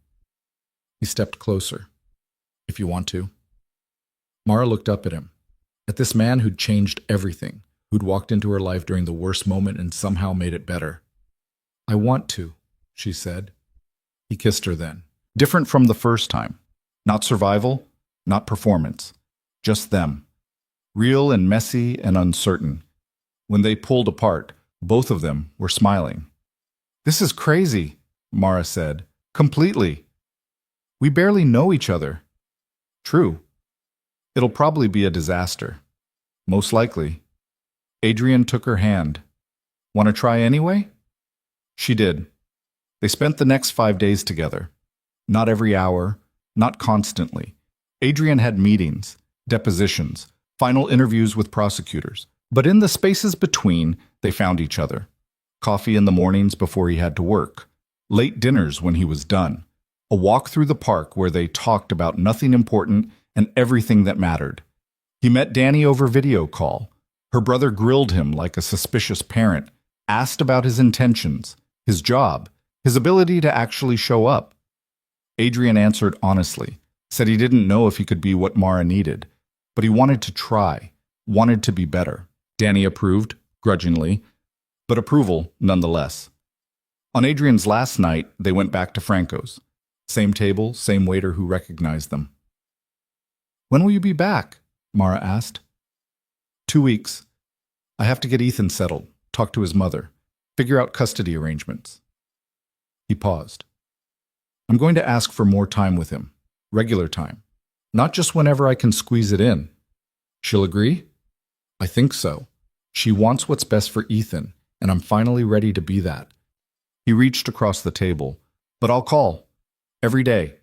He stepped closer. If you want to. Mara looked up at him, at this man who'd changed everything, who'd walked into her life during the worst moment and somehow made it better. I want to, she said. He kissed her then. Different from the first time. Not survival, not performance. Just them. Real and messy and uncertain. When they pulled apart, both of them were smiling. This is crazy, Mara said. Completely. We barely know each other. True. It'll probably be a disaster. Most likely. Adrian took her hand. Want to try anyway? She did. They spent the next 5 days together. Not every hour, not constantly. Adrian had meetings, depositions, final interviews with prosecutors. But in the spaces between, they found each other. Coffee in the mornings before he had to work. Late dinners when he was done. A walk through the park where they talked about nothing important and everything that mattered. He met Danny over video call. Her brother grilled him like a suspicious parent, asked about his intentions, his job, his ability to actually show up. Adrian answered honestly, said he didn't know if he could be what Mara needed, but he wanted to try, wanted to be better. Danny approved, grudgingly, but approval nonetheless. On Adrian's last night, they went back to Franco's. Same table, same waiter who recognized them. When will you be back? Mara asked. 2 weeks. I have to get Ethan settled, talk to his mother, figure out custody arrangements. He paused. I'm going to ask for more time with him, regular time, not just whenever I can squeeze it in. She'll agree? I think so. She wants what's best for Ethan, and I'm finally ready to be that. He reached across the table. But I'll call. Every day.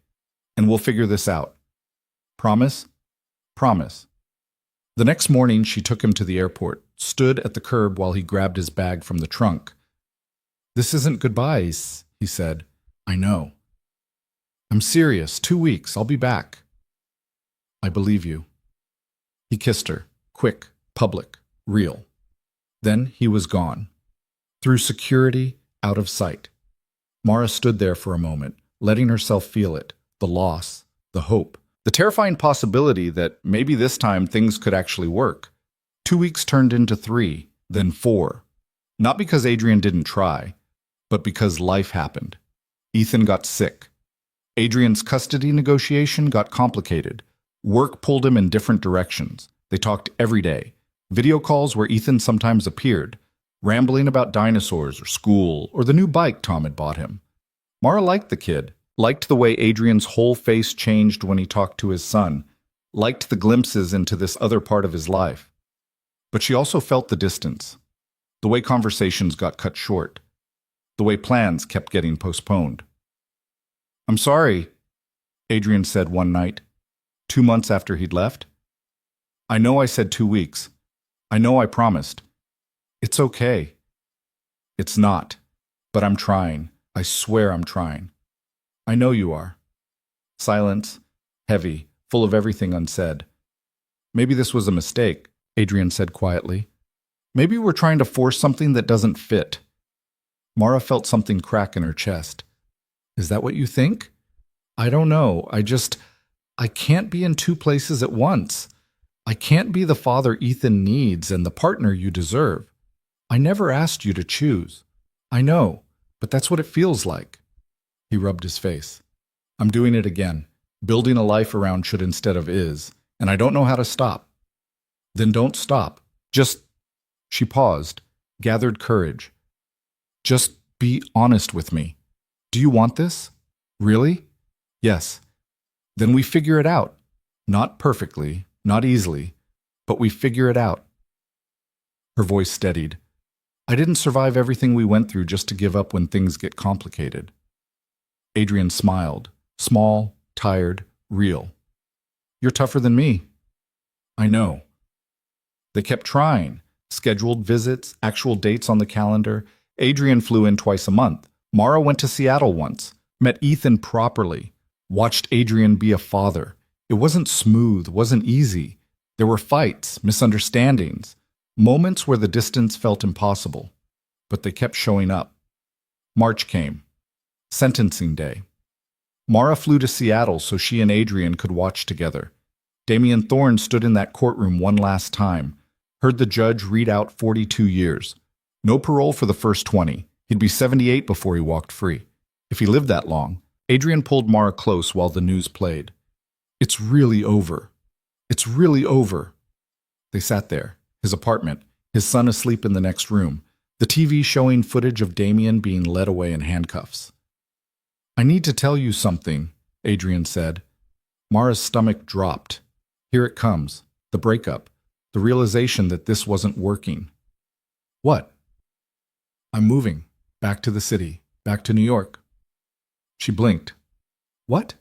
And we'll figure this out. Promise? Promise. The next morning, she took him to the airport, stood at the curb while he grabbed his bag from the trunk. This isn't goodbyes, he said. I know. I'm serious. 2 weeks. I'll be back. I believe you. He kissed her. Quick, public, real. Then he was gone. Through security, out of sight. Mara stood there for a moment, letting herself feel it, the loss, the hope, the terrifying possibility that maybe this time things could actually work. 2 weeks turned into 3, then 4. Not because Adrian didn't try, but because life happened. Ethan got sick. Adrian's custody negotiation got complicated. Work pulled him in different directions. They talked every day. Video calls where Ethan sometimes appeared, rambling about dinosaurs or school or the new bike Tom had bought him. Mara liked the kid, liked the way Adrian's whole face changed when he talked to his son, liked the glimpses into this other part of his life. But she also felt the distance, the way conversations got cut short, the way plans kept getting postponed. I'm sorry, Adrian said one night, 2 months after he'd left. I know I said 2 weeks. I know I promised. It's okay. It's not, but I'm trying. I swear I'm trying. I know you are. Silence, heavy, full of everything unsaid. Maybe this was a mistake, Adrian said quietly. Maybe we're trying to force something that doesn't fit. Mara felt something crack in her chest. Is that what you think? I don't know. I can't be in two places at once. I can't be the father Ethan needs and the partner you deserve. I never asked you to choose. I know, but that's what it feels like. He rubbed his face. I'm doing it again. Building a life around should instead of is, and I don't know how to stop. Then don't stop. She paused, gathered courage. Just be honest with me. Do you want this? Really? Yes. Then we figure it out. Not perfectly, not easily, but we figure it out. Her voice steadied. I didn't survive everything we went through just to give up when things get complicated. Adrian smiled, small, tired, real. You're tougher than me. I know. They kept trying. Scheduled visits, actual dates on the calendar. Adrian flew in twice a month. Mara went to Seattle once, met Ethan properly, watched Adrian be a father. It wasn't smooth, wasn't easy. There were fights, misunderstandings, moments where the distance felt impossible. But they kept showing up. March came. Sentencing day. Mara flew to Seattle so she and Adrian could watch together. Damien Thorne stood in that courtroom one last time, heard the judge read out 42 years. No parole for the first 20. He'd be 78 before he walked free. If he lived that long. Adrian pulled Mara close while the news played. It's really over. It's really over. They sat there, his apartment, his son asleep in the next room, the TV showing footage of Damien being led away in handcuffs. I need to tell you something, Adrian said. Mara's stomach dropped. Here it comes, the breakup, the realization that this wasn't working. What? I'm moving, back to the city, back to New York. She blinked. What?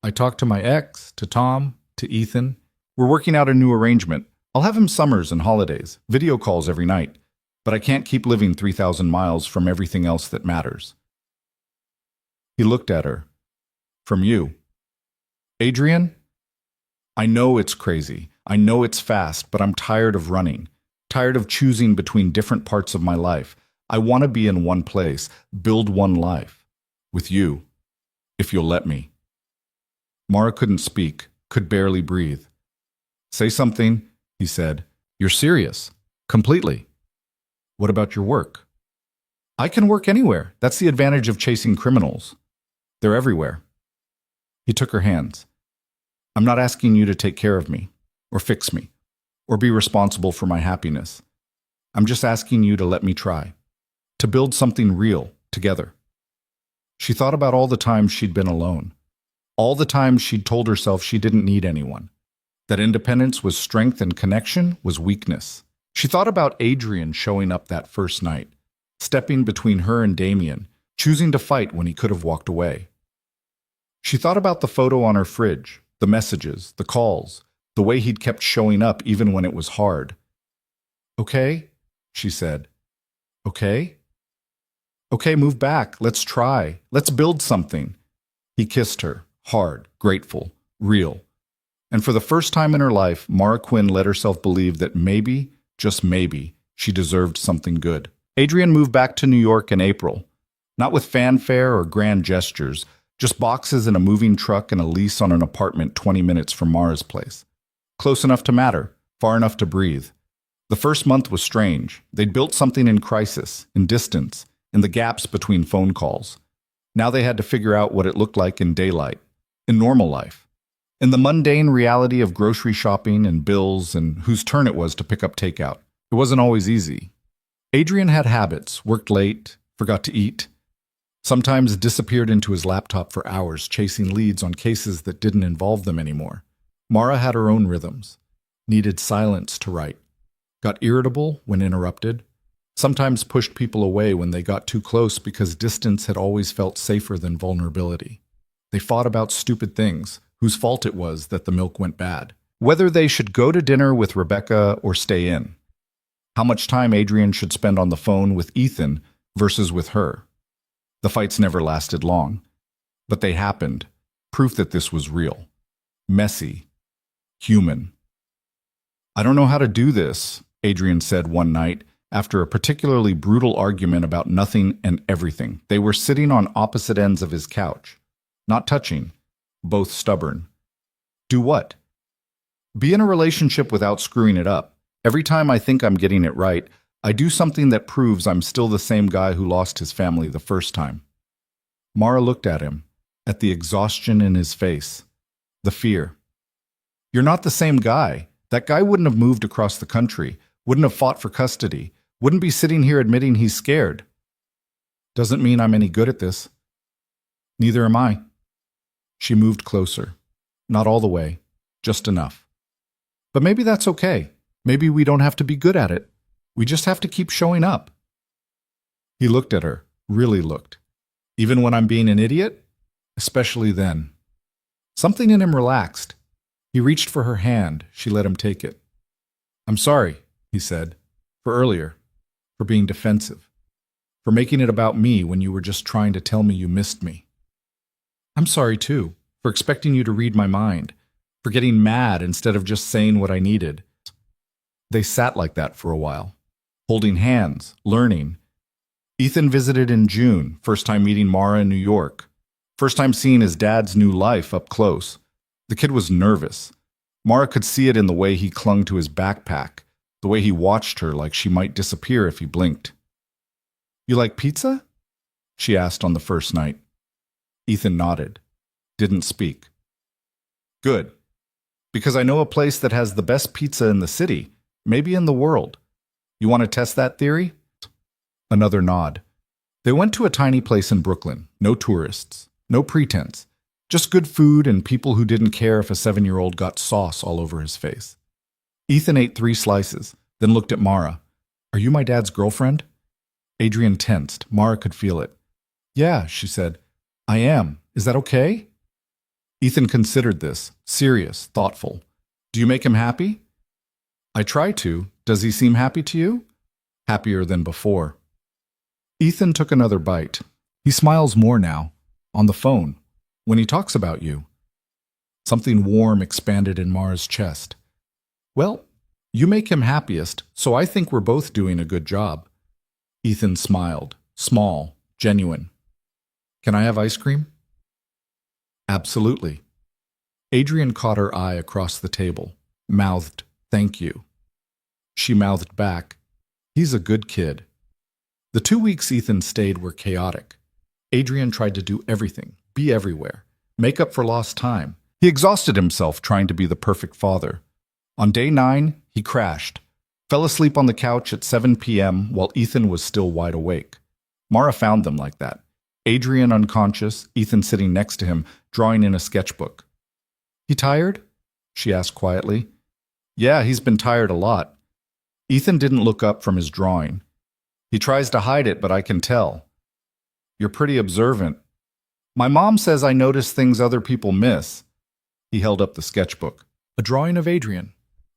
I talked to my ex, to Tom, to Ethan. We're working out a new arrangement. I'll have him summers and holidays, video calls every night. But I can't keep living 3,000 miles from everything else that matters. He looked at her. From you. Adrian? I know it's crazy. I know it's fast, but I'm tired of running. Tired of choosing between different parts of my life. I want to be in one place, build one life. With you. If you'll let me. Mara couldn't speak, could barely breathe. Say something, he said. You're serious. Completely. What about your work? I can work anywhere. That's the advantage of chasing criminals. They're everywhere. He took her hands. I'm not asking you to take care of me, or fix me, or be responsible for my happiness. I'm just asking you to let me try, to build something real together. She thought about all the times she'd been alone, all the times she'd told herself she didn't need anyone, that independence was strength and connection was weakness. She thought about Adrian showing up that first night, stepping between her and Damien, choosing to fight when he could have walked away. She thought about the photo on her fridge, the messages, the calls, the way he'd kept showing up even when it was hard. Okay, she said. Okay? Okay, move back. Let's try. Let's build something. He kissed her, hard, grateful, real. And for the first time in her life, Mara Quinn let herself believe that maybe, just maybe, she deserved something good. Adrian moved back to New York in April. Not with fanfare or grand gestures, just boxes in a moving truck and a lease on an apartment 20 minutes from Mara's place. Close enough to matter, far enough to breathe. The first month was strange. They'd built something in crisis, in distance, in the gaps between phone calls. Now they had to figure out what it looked like in daylight, in normal life, in the mundane reality of grocery shopping and bills and whose turn it was to pick up takeout. It wasn't always easy. Adrian had habits, worked late, forgot to eat, sometimes disappeared into his laptop for hours chasing leads on cases that didn't involve them anymore. Mara had her own rhythms, needed silence to write, got irritable when interrupted, sometimes pushed people away when they got too close because distance had always felt safer than vulnerability. They fought about stupid things, whose fault it was that the milk went bad, whether they should go to dinner with Rebecca or stay in, how much time Adrian should spend on the phone with Ethan versus with her. The fights never lasted long, but they happened, proof that this was real, messy, human. I don't know how to do this, Adrian said one night after a particularly brutal argument about nothing and everything. They were sitting on opposite ends of his couch, not touching, both stubborn. Do what? Be in a relationship without screwing it up. Every time I think I'm getting it right, I do something that proves I'm still the same guy who lost his family the first time. Mara looked at him, at the exhaustion in his face, the fear. You're not the same guy. That guy wouldn't have moved across the country, wouldn't have fought for custody, wouldn't be sitting here admitting he's scared. Doesn't mean I'm any good at this. Neither am I. She moved closer. Not all the way, just enough. But maybe that's okay. Maybe we don't have to be good at it. We just have to keep showing up. He looked at her, really looked. Even when I'm being an idiot? Especially then. Something in him relaxed. He reached for her hand. She let him take it. I'm sorry, he said, for earlier, for being defensive, for making it about me when you were just trying to tell me you missed me. I'm sorry, too, for expecting you to read my mind, for getting mad instead of just saying what I needed. They sat like that for a while, holding hands, learning. Ethan visited in June, first time meeting Mara in New York, first time seeing his dad's new life up close. The kid was nervous. Mara could see it in the way he clung to his backpack, the way he watched her like she might disappear if he blinked. You like pizza? She asked on the first night. Ethan nodded, didn't speak. Good, because I know a place that has the best pizza in the city, maybe in the world. You want to test that theory? Another nod. They went to a tiny place in Brooklyn, no tourists, no pretense, just good food and people who didn't care if a 7-year-old got sauce all over his face. Ethan ate 3 slices, then looked at Mara. Are you my dad's girlfriend? Adrian tensed. Mara could feel it. Yeah, she said. I am. Is that okay? Ethan considered this, serious, thoughtful. Do you make him happy? I try to. Does he seem happy to you? Happier than before. Ethan took another bite. He smiles more now, on the phone, when he talks about you. Something warm expanded in Mara's chest. Well, you make him happiest, so I think we're both doing a good job. Ethan smiled, small, genuine. Can I have ice cream? Absolutely. Adrian caught her eye across the table, mouthed, thank you. She mouthed back, he's a good kid. The 2 weeks Ethan stayed were chaotic. Adrian tried to do everything, be everywhere, make up for lost time. He exhausted himself trying to be the perfect father. On day 9, he crashed, fell asleep on the couch at 7 p.m. while Ethan was still wide awake. Mara found them like that. Adrian unconscious, Ethan sitting next to him, drawing in a sketchbook. He tired? She asked quietly. Yeah, he's been tired a lot. Ethan didn't look up from his drawing. He tries to hide it, but I can tell. You're pretty observant. My mom says I notice things other people miss. He held up the sketchbook. A drawing of Adrian.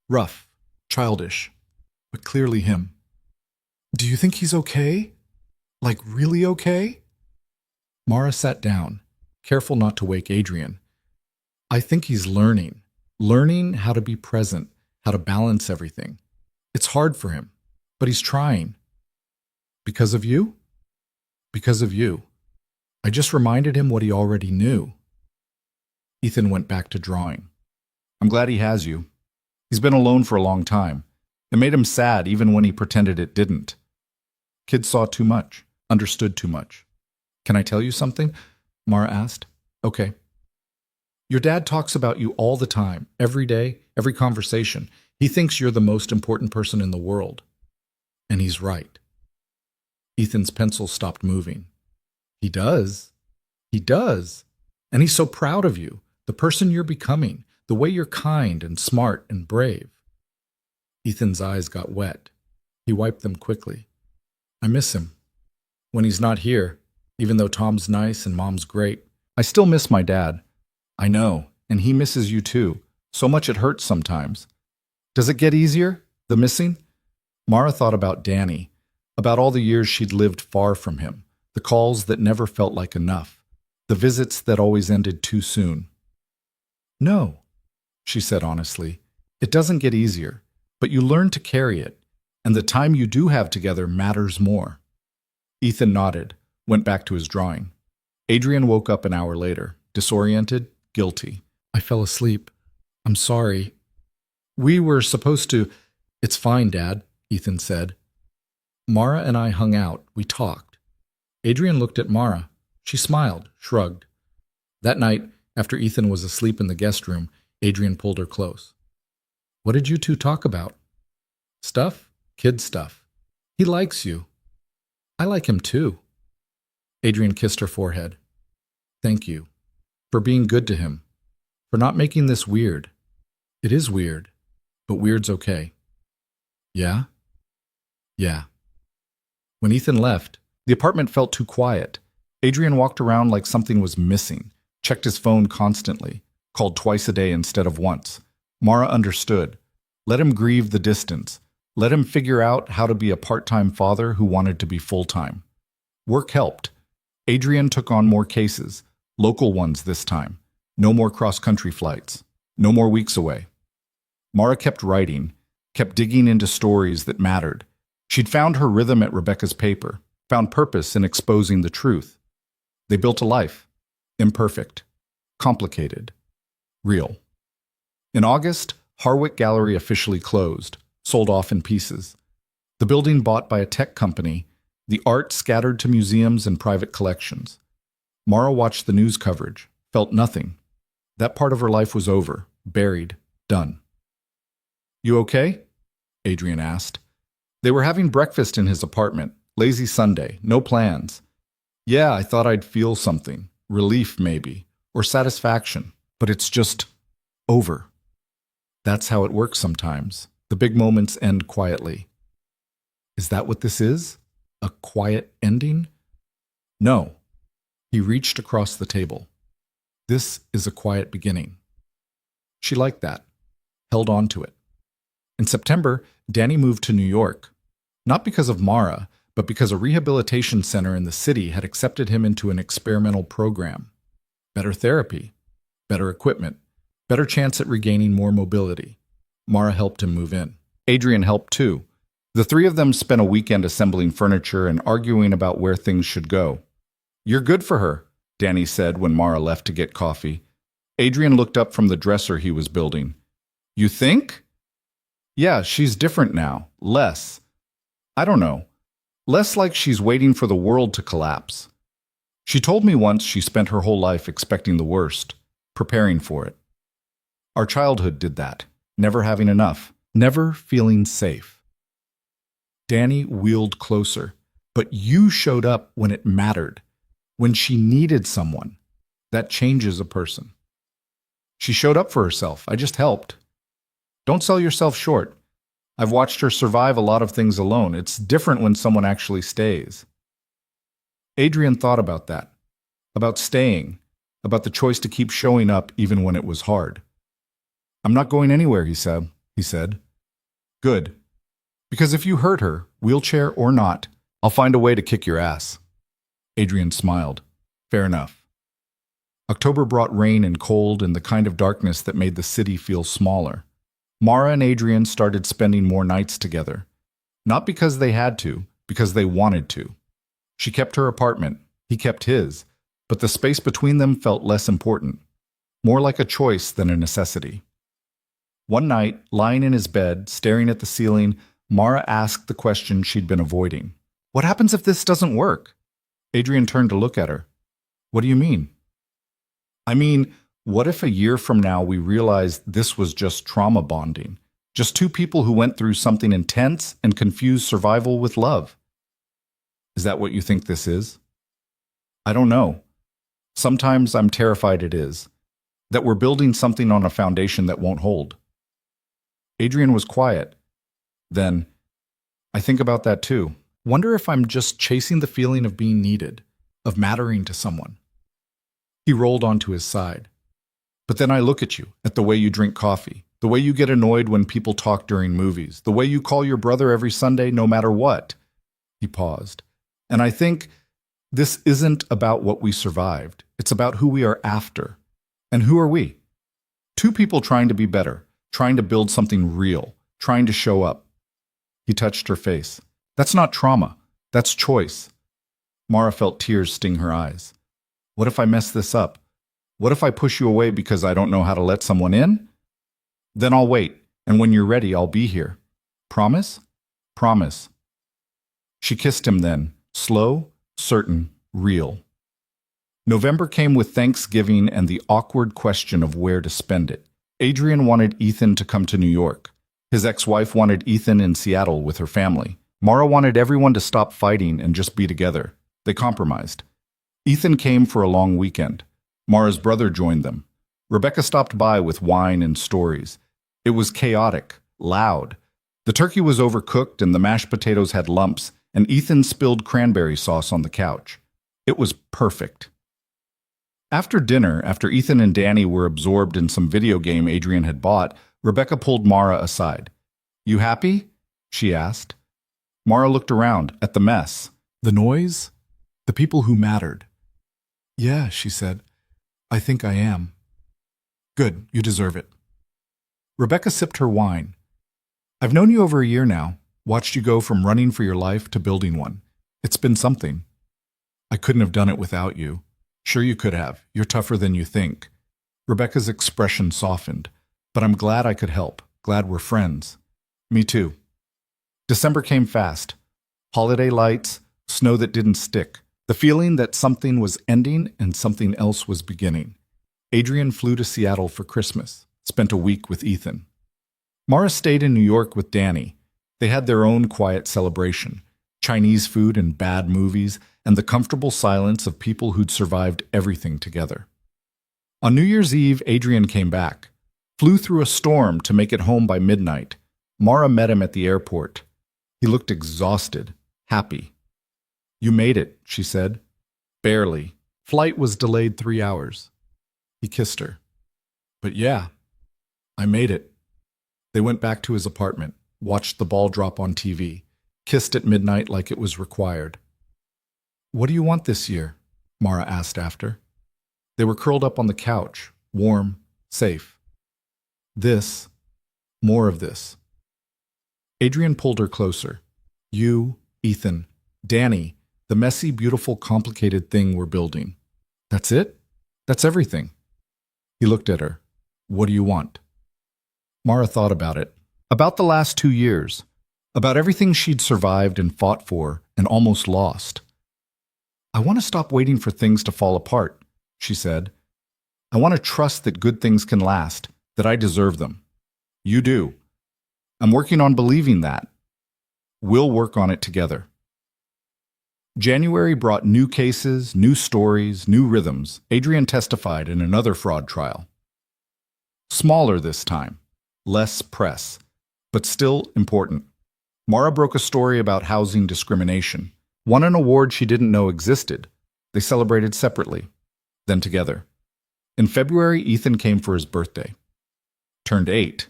Rough, childish, but clearly him. Do you think he's okay? Like really okay? Mara sat down, careful not to wake Adrian. I think he's learning how to be present, how to balance everything. It's hard for him, but he's trying. Because of you? Because of you. I just reminded him what he already knew. Ethan went back to drawing. I'm glad he has you. He's been alone for a long time. It made him sad even when he pretended it didn't. Kids saw too much, understood too much. Can I tell you something? Mara asked. Okay. Your dad talks about you all the time, every day, every conversation. He thinks you're the most important person in the world. And he's right. Ethan's pencil stopped moving. He does. He does. And he's so proud of you, the person you're becoming, the way you're kind and smart and brave. Ethan's eyes got wet. He wiped them quickly. I miss him. When he's not here, even though Tom's nice and Mom's great, I still miss my dad. I know, and he misses you too. So much it hurts sometimes. Does it get easier, the missing? Mara thought about Danny, about all the years she'd lived far from him, the calls that never felt like enough, the visits that always ended too soon. No, she said honestly, it doesn't get easier, but you learn to carry it. And the time you do have together matters more. Ethan nodded, went back to his drawing. Adrian woke up an hour later, disoriented, guilty. I fell asleep. I'm sorry. We were supposed to... It's fine, Dad, Ethan said. Mara and I hung out. We talked. Adrian looked at Mara. She smiled, shrugged. That night, after Ethan was asleep in the guest room, Adrian pulled her close. What did you two talk about? Stuff? Kid stuff. He likes you. I like him too. Adrian kissed her forehead. Thank you. For being good to him. For not making this weird. It is weird, but weird's okay. Yeah? Yeah. When Ethan left, the apartment felt too quiet. Adrian walked around like something was missing, checked his phone constantly, called twice a day instead of once. Mara understood. Let him grieve the distance. Let him figure out how to be a part-time father who wanted to be full-time. Work helped. Adrian took on more cases, local ones this time. No more cross-country flights. No more weeks away. Mara kept writing, kept digging into stories that mattered. She'd found her rhythm at Rebecca's paper, found purpose in exposing the truth. They built a life. Imperfect. Complicated. Real. In August, Harwick Gallery officially closed, sold off in pieces. The building bought by a tech company, the art scattered to museums and private collections. Mara watched the news coverage, felt nothing. That part of her life was over, buried, done. You okay? Adrian asked. They were having breakfast in his apartment, lazy Sunday, no plans. Yeah, I thought I'd feel something, relief maybe, or satisfaction, but it's just over. That's how it works sometimes. The big moments end quietly. Is that what this is? A quiet ending? No. He reached across the table. This is a quiet beginning. She liked that, held on to it. In September, Danny moved to New York. Not because of Mara, but because a rehabilitation center in the city had accepted him into an experimental program. Better therapy, better equipment, better chance at regaining more mobility. Mara helped him move in. Adrian helped too. The three of them spent a weekend assembling furniture and arguing about where things should go. You're good for her, Danny said when Mara left to get coffee. Adrian looked up from the dresser he was building. You think? Yeah, she's different now. Less. I don't know. Less like she's waiting for the world to collapse. She told me once she spent her whole life expecting the worst, preparing for it. Our childhood did that, never having enough, never feeling safe. Danny wheeled closer, but you showed up when it mattered, when she needed someone. That changes a person. She showed up for herself. I just helped. Don't sell yourself short. I've watched her survive a lot of things alone. It's different when someone actually stays. Adrian thought about that, about staying, about the choice to keep showing up even when it was hard. I'm not going anywhere, he said. Good. Because if you hurt her, wheelchair or not, I'll find a way to kick your ass. Adrian smiled. Fair enough. October brought rain and cold and the kind of darkness that made the city feel smaller. Mara and Adrian started spending more nights together. Not because they had to, because they wanted to. She kept her apartment, he kept his, but the space between them felt less important, more like a choice than a necessity. One night, lying in his bed, staring at the ceiling, Mara asked the question she'd been avoiding. What happens if this doesn't work? Adrian turned to look at her. What do you mean? I mean, what if a year from now we realize this was just trauma bonding? Just two people who went through something intense and confused survival with love? Is that what you think this is? I don't know. Sometimes I'm terrified it is. That we're building something on a foundation that won't hold. Adrian was quiet. Then, I think about that too. Wonder if I'm just chasing the feeling of being needed, of mattering to someone. He rolled onto his side. But then I look at you, at the way you drink coffee, the way you get annoyed when people talk during movies, the way you call your brother every Sunday no matter what. He paused. And I think this isn't about what we survived. It's about who we are after. And who are we? Two people trying to be better, trying to build something real, trying to show up. He touched her face. That's not trauma. That's choice. Mara felt tears sting her eyes. What if I mess this up? What if I push you away because I don't know how to let someone in? Then I'll wait, and when you're ready, I'll be here. Promise? Promise. She kissed him then, slow, certain, real. November came with Thanksgiving and the awkward question of where to spend it. Adrian wanted Ethan to come to New York. His ex-wife wanted Ethan in Seattle with her family. Mara wanted everyone to stop fighting and just be together. They compromised. Ethan came for a long weekend. Mara's brother joined them. Rebecca stopped by with wine and stories. It was chaotic, loud. The turkey was overcooked and the mashed potatoes had lumps, and Ethan spilled cranberry sauce on the couch. It was perfect. After dinner, after Ethan and Danny were absorbed in some video game Adrian had bought, Rebecca pulled Mara aside. "You happy?" she asked. Mara looked around at the mess. The noise? The people who mattered. "Yeah," she said. "I think I am." "Good, you deserve it." Rebecca sipped her wine. "I've known you over a year now, watched you go from running for your life to building one. It's been something. I couldn't have done it without you. Sure you could have. You're tougher than you think." Rebecca's expression softened. "But I'm glad I could help. Glad we're friends." "Me too." December came fast. Holiday lights, snow that didn't stick. The feeling that something was ending and something else was beginning. Adrian flew to Seattle for Christmas, spent a week with Ethan. Mara stayed in New York with Danny. They had their own quiet celebration. Chinese food and bad movies, and the comfortable silence of people who'd survived everything together. On New Year's Eve, Adrian came back. Flew through a storm to make it home by midnight. Mara met him at the airport. He looked exhausted, happy. "You made it," she said. "Barely. Flight was delayed 3 hours." He kissed her. "But yeah, I made it." They went back to his apartment, watched the ball drop on TV, kissed at midnight like it was required. "What do you want this year?" Mara asked after. They were curled up on the couch, warm, safe. "This, more of this." Adrian pulled her closer. "You, Ethan, Danny, the messy, beautiful, complicated thing we're building. That's it? That's everything." He looked at her. "What do you want?" Mara thought about it. About the last 2 years. About everything she'd survived and fought for and almost lost. "I want to stop waiting for things to fall apart," she said. "I want to trust that good things can last, that I deserve them. You do. I'm working on believing that. We'll work on it together." January brought new cases, new stories, new rhythms. Adrian testified in another fraud trial. Smaller this time, less press, but still important. Mara broke a story about housing discrimination, won an award she didn't know existed. They celebrated separately, then together. In February, Ethan came for his birthday. Turned 8.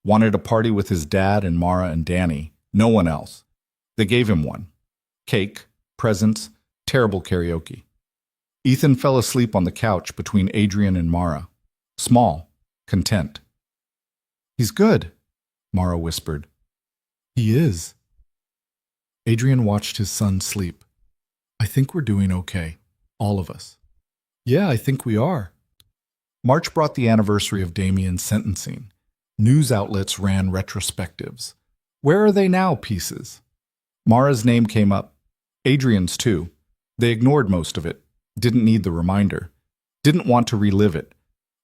Wanted a party with his dad and Mara and Danny. No one else. They gave him one. Cake, presents, terrible karaoke. Ethan fell asleep on the couch between Adrian and Mara. Small, content. "He's good," Mara whispered. "He is." Adrian watched his son sleep. "I think we're doing okay. All of us." "Yeah, I think we are." March brought the anniversary of Damien's sentencing. News outlets ran retrospectives. "Where are they now?" pieces. Mara's name came up. Adrian's too. They ignored most of it. Didn't need the reminder. Didn't want to relive it.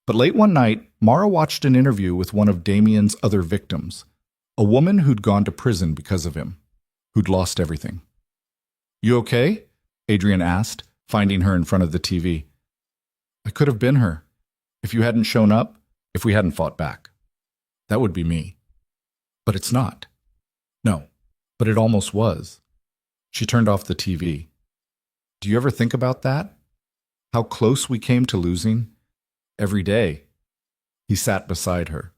But late one night, Mara watched an interview with one of Damien's other victims. A woman who'd gone to prison because of him. Who'd lost everything. "You okay?" Adrian asked, finding her in front of the TV. "I could have been her. If you hadn't shown up, if we hadn't fought back. That would be me. But it's not." "No, but it almost was." She turned off the TV. "Do you ever think about that? How close we came to losing? Every day." He sat beside her.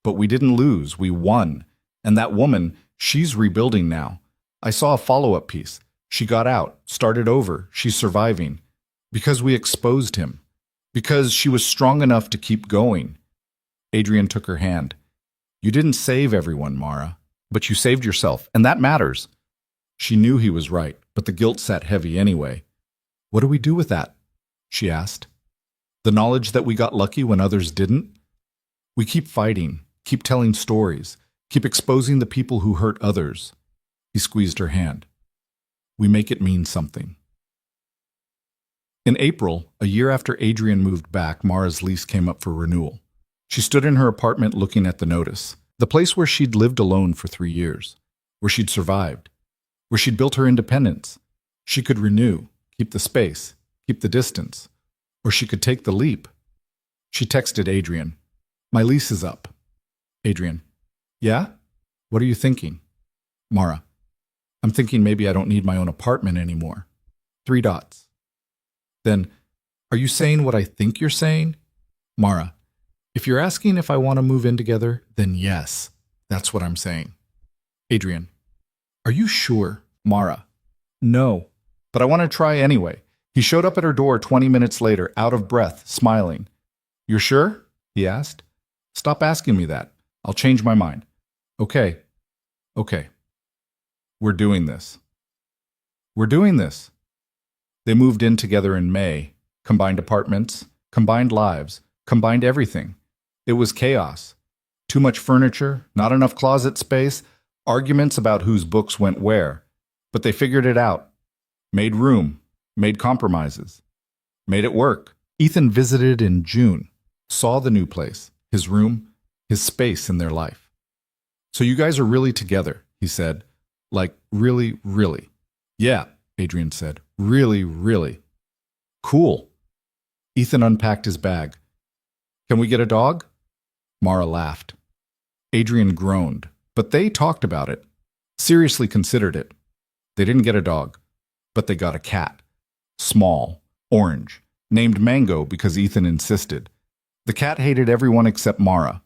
"But we didn't lose, we won. And that woman, she's rebuilding now. I saw a follow-up piece. She got out, started over, she's surviving. Because we exposed him. Because she was strong enough to keep going." Adrian took her hand. "You didn't save everyone, Mara. But you saved yourself, and that matters. She knew he was right, but the guilt sat heavy anyway. What do we do with that? She asked. The knowledge that we got lucky when others didn't? We keep fighting, keep telling stories, keep exposing the people who hurt others. He squeezed her hand. We make it mean something. In April, a year after Adrian moved back, Mara's lease came up for renewal. She stood in her apartment looking at the notice, the place where she'd lived alone for 3 years, where she'd survived, where she'd built her independence. She could renew, keep the space, keep the distance, or she could take the leap. She texted Adrian, "My lease is up." Adrian, "Yeah? What are you thinking?" Mara, "I'm thinking maybe I don't need my own apartment anymore." 3 dots. Then, "Are you saying what I think you're saying?" Mara, "If you're asking if I want to move in together, then yes, that's what I'm saying." Adrian, "Are you sure?" Mara, "No, but I want to try anyway." He showed up at her door 20 minutes later, out of breath, smiling. "You're sure?" he asked. "Stop asking me that. I'll change my mind." Okay. We're doing this. We're doing this. They moved in together in May, combined apartments, combined lives, combined everything. It was chaos. Too much furniture, not enough closet space, arguments about whose books went where. But they figured it out. Made room, made compromises, made it work. Ethan visited in June, saw the new place, his room, his space in their life. "So you guys are really together," he said. "Like, really, really." "Yeah," Adrian said. "Really, really." "Cool." Ethan unpacked his bag. "Can we get a dog?" Mara laughed. Adrian groaned, but they talked about it, seriously considered it. They didn't get a dog, but they got a cat. Small, orange, named Mango because Ethan insisted. The cat hated everyone except Mara,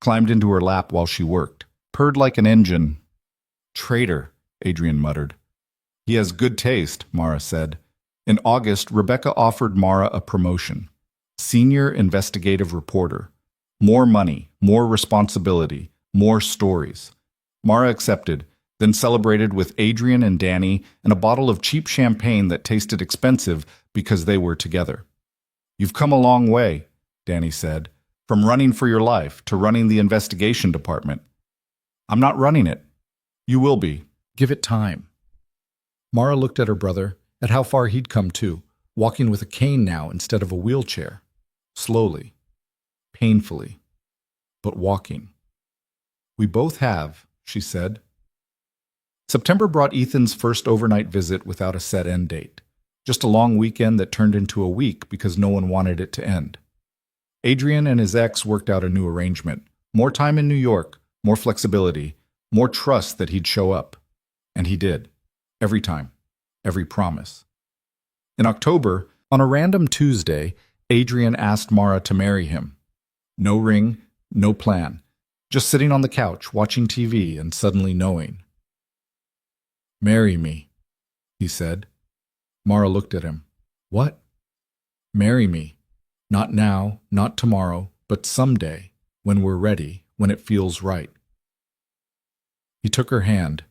climbed into her lap while she worked, purred like an engine. "Traitor," Adrian muttered. "He has good taste," Mara said. In August, Rebecca offered Mara a promotion. Senior investigative reporter. More money, more responsibility, more stories. Mara accepted, then celebrated with Adrian and Danny and a bottle of cheap champagne that tasted expensive because they were together. "You've come a long way," Danny said, "from running for your life to running the investigation department." "I'm not running it." "You will be. Give it time." Mara looked at her brother, at how far he'd come too, walking with a cane now instead of a wheelchair. Slowly, painfully, but walking. "We both have," she said. September brought Ethan's first overnight visit without a set end date. Just a long weekend that turned into a week because no one wanted it to end. Adrian and his ex worked out a new arrangement. More time in New York, more flexibility, more trust that he'd show up. And he did. Every time. Every promise. In October, on a random Tuesday, Adrian asked Mara to marry him. No ring, no plan. Just sitting on the couch, watching TV, and suddenly knowing. "Marry me," he said. Mara looked at him. "What?" "Marry me. Not now, not tomorrow, but someday, when we're ready, when it feels right." He took her hand.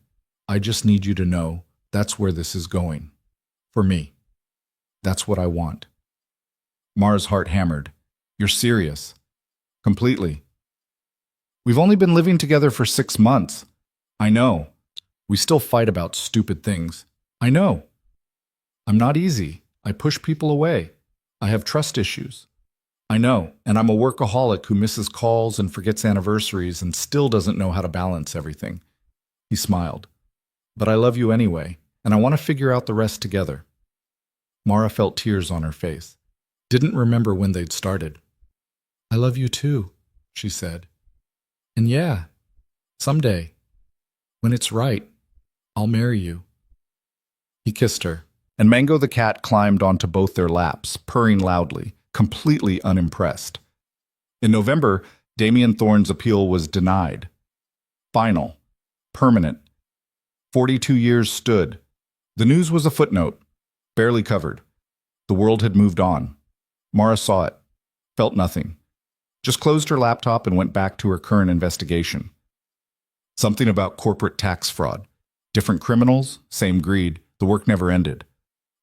"I just need you to know that's where this is going. For me. That's what I want." Mara's heart hammered. "You're serious?" "Completely." "We've only been living together for 6 months." "I know. We still fight about stupid things." "I know." "I'm not easy. I push people away. I have trust issues." "I know, and I'm a workaholic who misses calls and forgets anniversaries and still doesn't know how to balance everything." He smiled. "But I love you anyway, and I want to figure out the rest together." Mara felt tears on her face. Didn't remember when they'd started. "I love you too," she said. "And yeah, someday, when it's right, I'll marry you." He kissed her, and Mango the cat climbed onto both their laps, purring loudly, completely unimpressed. In November, Damien Thorne's appeal was denied. Final. Permanent. 42 years stood. The news was a footnote, barely covered. The world had moved on. Mara saw it, felt nothing, just closed her laptop and went back to her current investigation. Something about corporate tax fraud. Different criminals, same greed. The work never ended.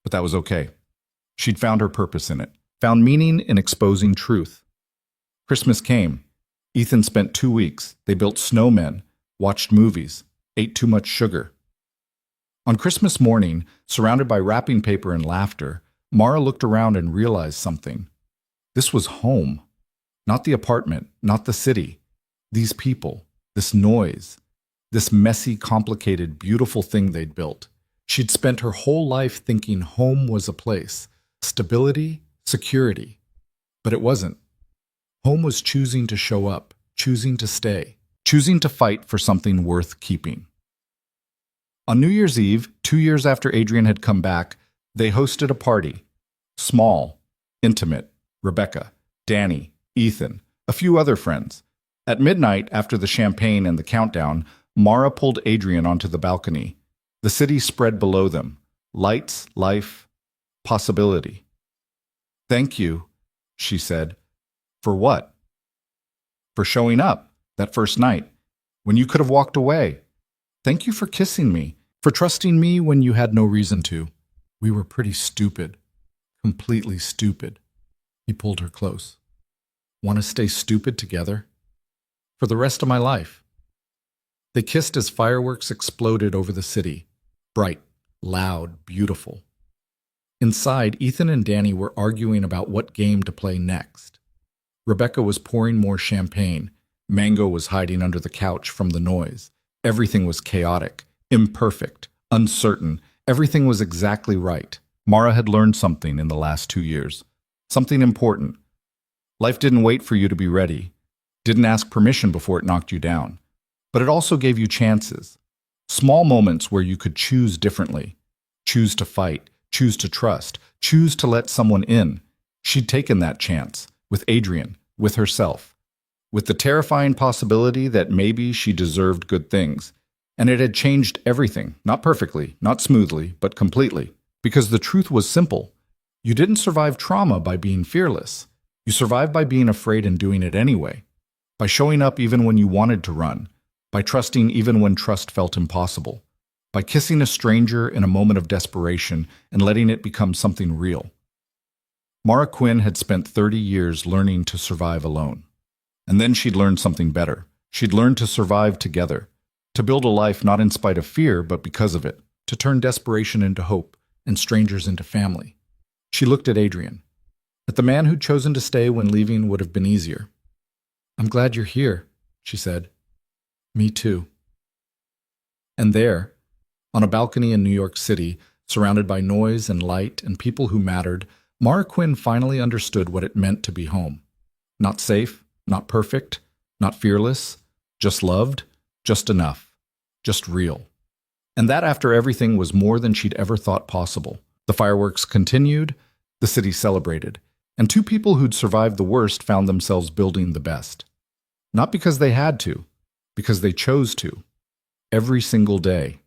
But that was okay. She'd found her purpose in it, found meaning in exposing truth. Christmas came. Ethan spent 2 weeks. They built snowmen, watched movies, ate too much sugar. On Christmas morning, surrounded by wrapping paper and laughter, Mara looked around and realized something. This was home. Not the apartment, not the city. These people, this noise, this messy, complicated, beautiful thing they'd built. She'd spent her whole life thinking home was a place, stability, security. But it wasn't. Home was choosing to show up, choosing to stay, choosing to fight for something worth keeping. On New Year's Eve, 2 years after Adrian had come back, they hosted a party. Small, intimate, Rebecca, Danny, Ethan, a few other friends. At midnight, after the champagne and the countdown, Mara pulled Adrian onto the balcony. The city spread below them. Lights, life, possibility. "Thank you," she said. "For what?" "For showing up, that first night, when you could have walked away. Thank you for kissing me, for trusting me when you had no reason to. We were pretty stupid. Completely stupid." He pulled her close. "Want to stay stupid together? For the rest of my life." They kissed as fireworks exploded over the city. Bright, loud, beautiful. Inside, Ethan and Danny were arguing about what game to play next. Rebecca was pouring more champagne. Mango was hiding under the couch from the noise. Everything was chaotic, imperfect, uncertain. Everything was exactly right. Mara had learned something in the last 2 years. Something important. Life didn't wait for you to be ready. Didn't ask permission before it knocked you down. But it also gave you chances. Small moments where you could choose differently. Choose to fight. Choose to trust. Choose to let someone in. She'd taken that chance. With Adrian. With herself. With the terrifying possibility that maybe she deserved good things. And it had changed everything. Not perfectly, not smoothly, but completely. Because the truth was simple. You didn't survive trauma by being fearless. You survived by being afraid and doing it anyway. By showing up even when you wanted to run. By trusting even when trust felt impossible. By kissing a stranger in a moment of desperation and letting it become something real. Mara Quinn had spent 30 years learning to survive alone. And then she'd learned something better. She'd learned to survive together. To build a life not in spite of fear, but because of it. To turn desperation into hope and strangers into family. She looked at Adrian. At the man who'd chosen to stay when leaving would have been easier. "I'm glad you're here," she said. "Me too." And there, on a balcony in New York City, surrounded by noise and light and people who mattered, Mara Quinn finally understood what it meant to be home. Not safe, not perfect, not fearless, just loved, just enough, just real. And that after everything was more than she'd ever thought possible. The fireworks continued, the city celebrated, and two people who'd survived the worst found themselves building the best. Not because they had to, because they chose to. Every single day.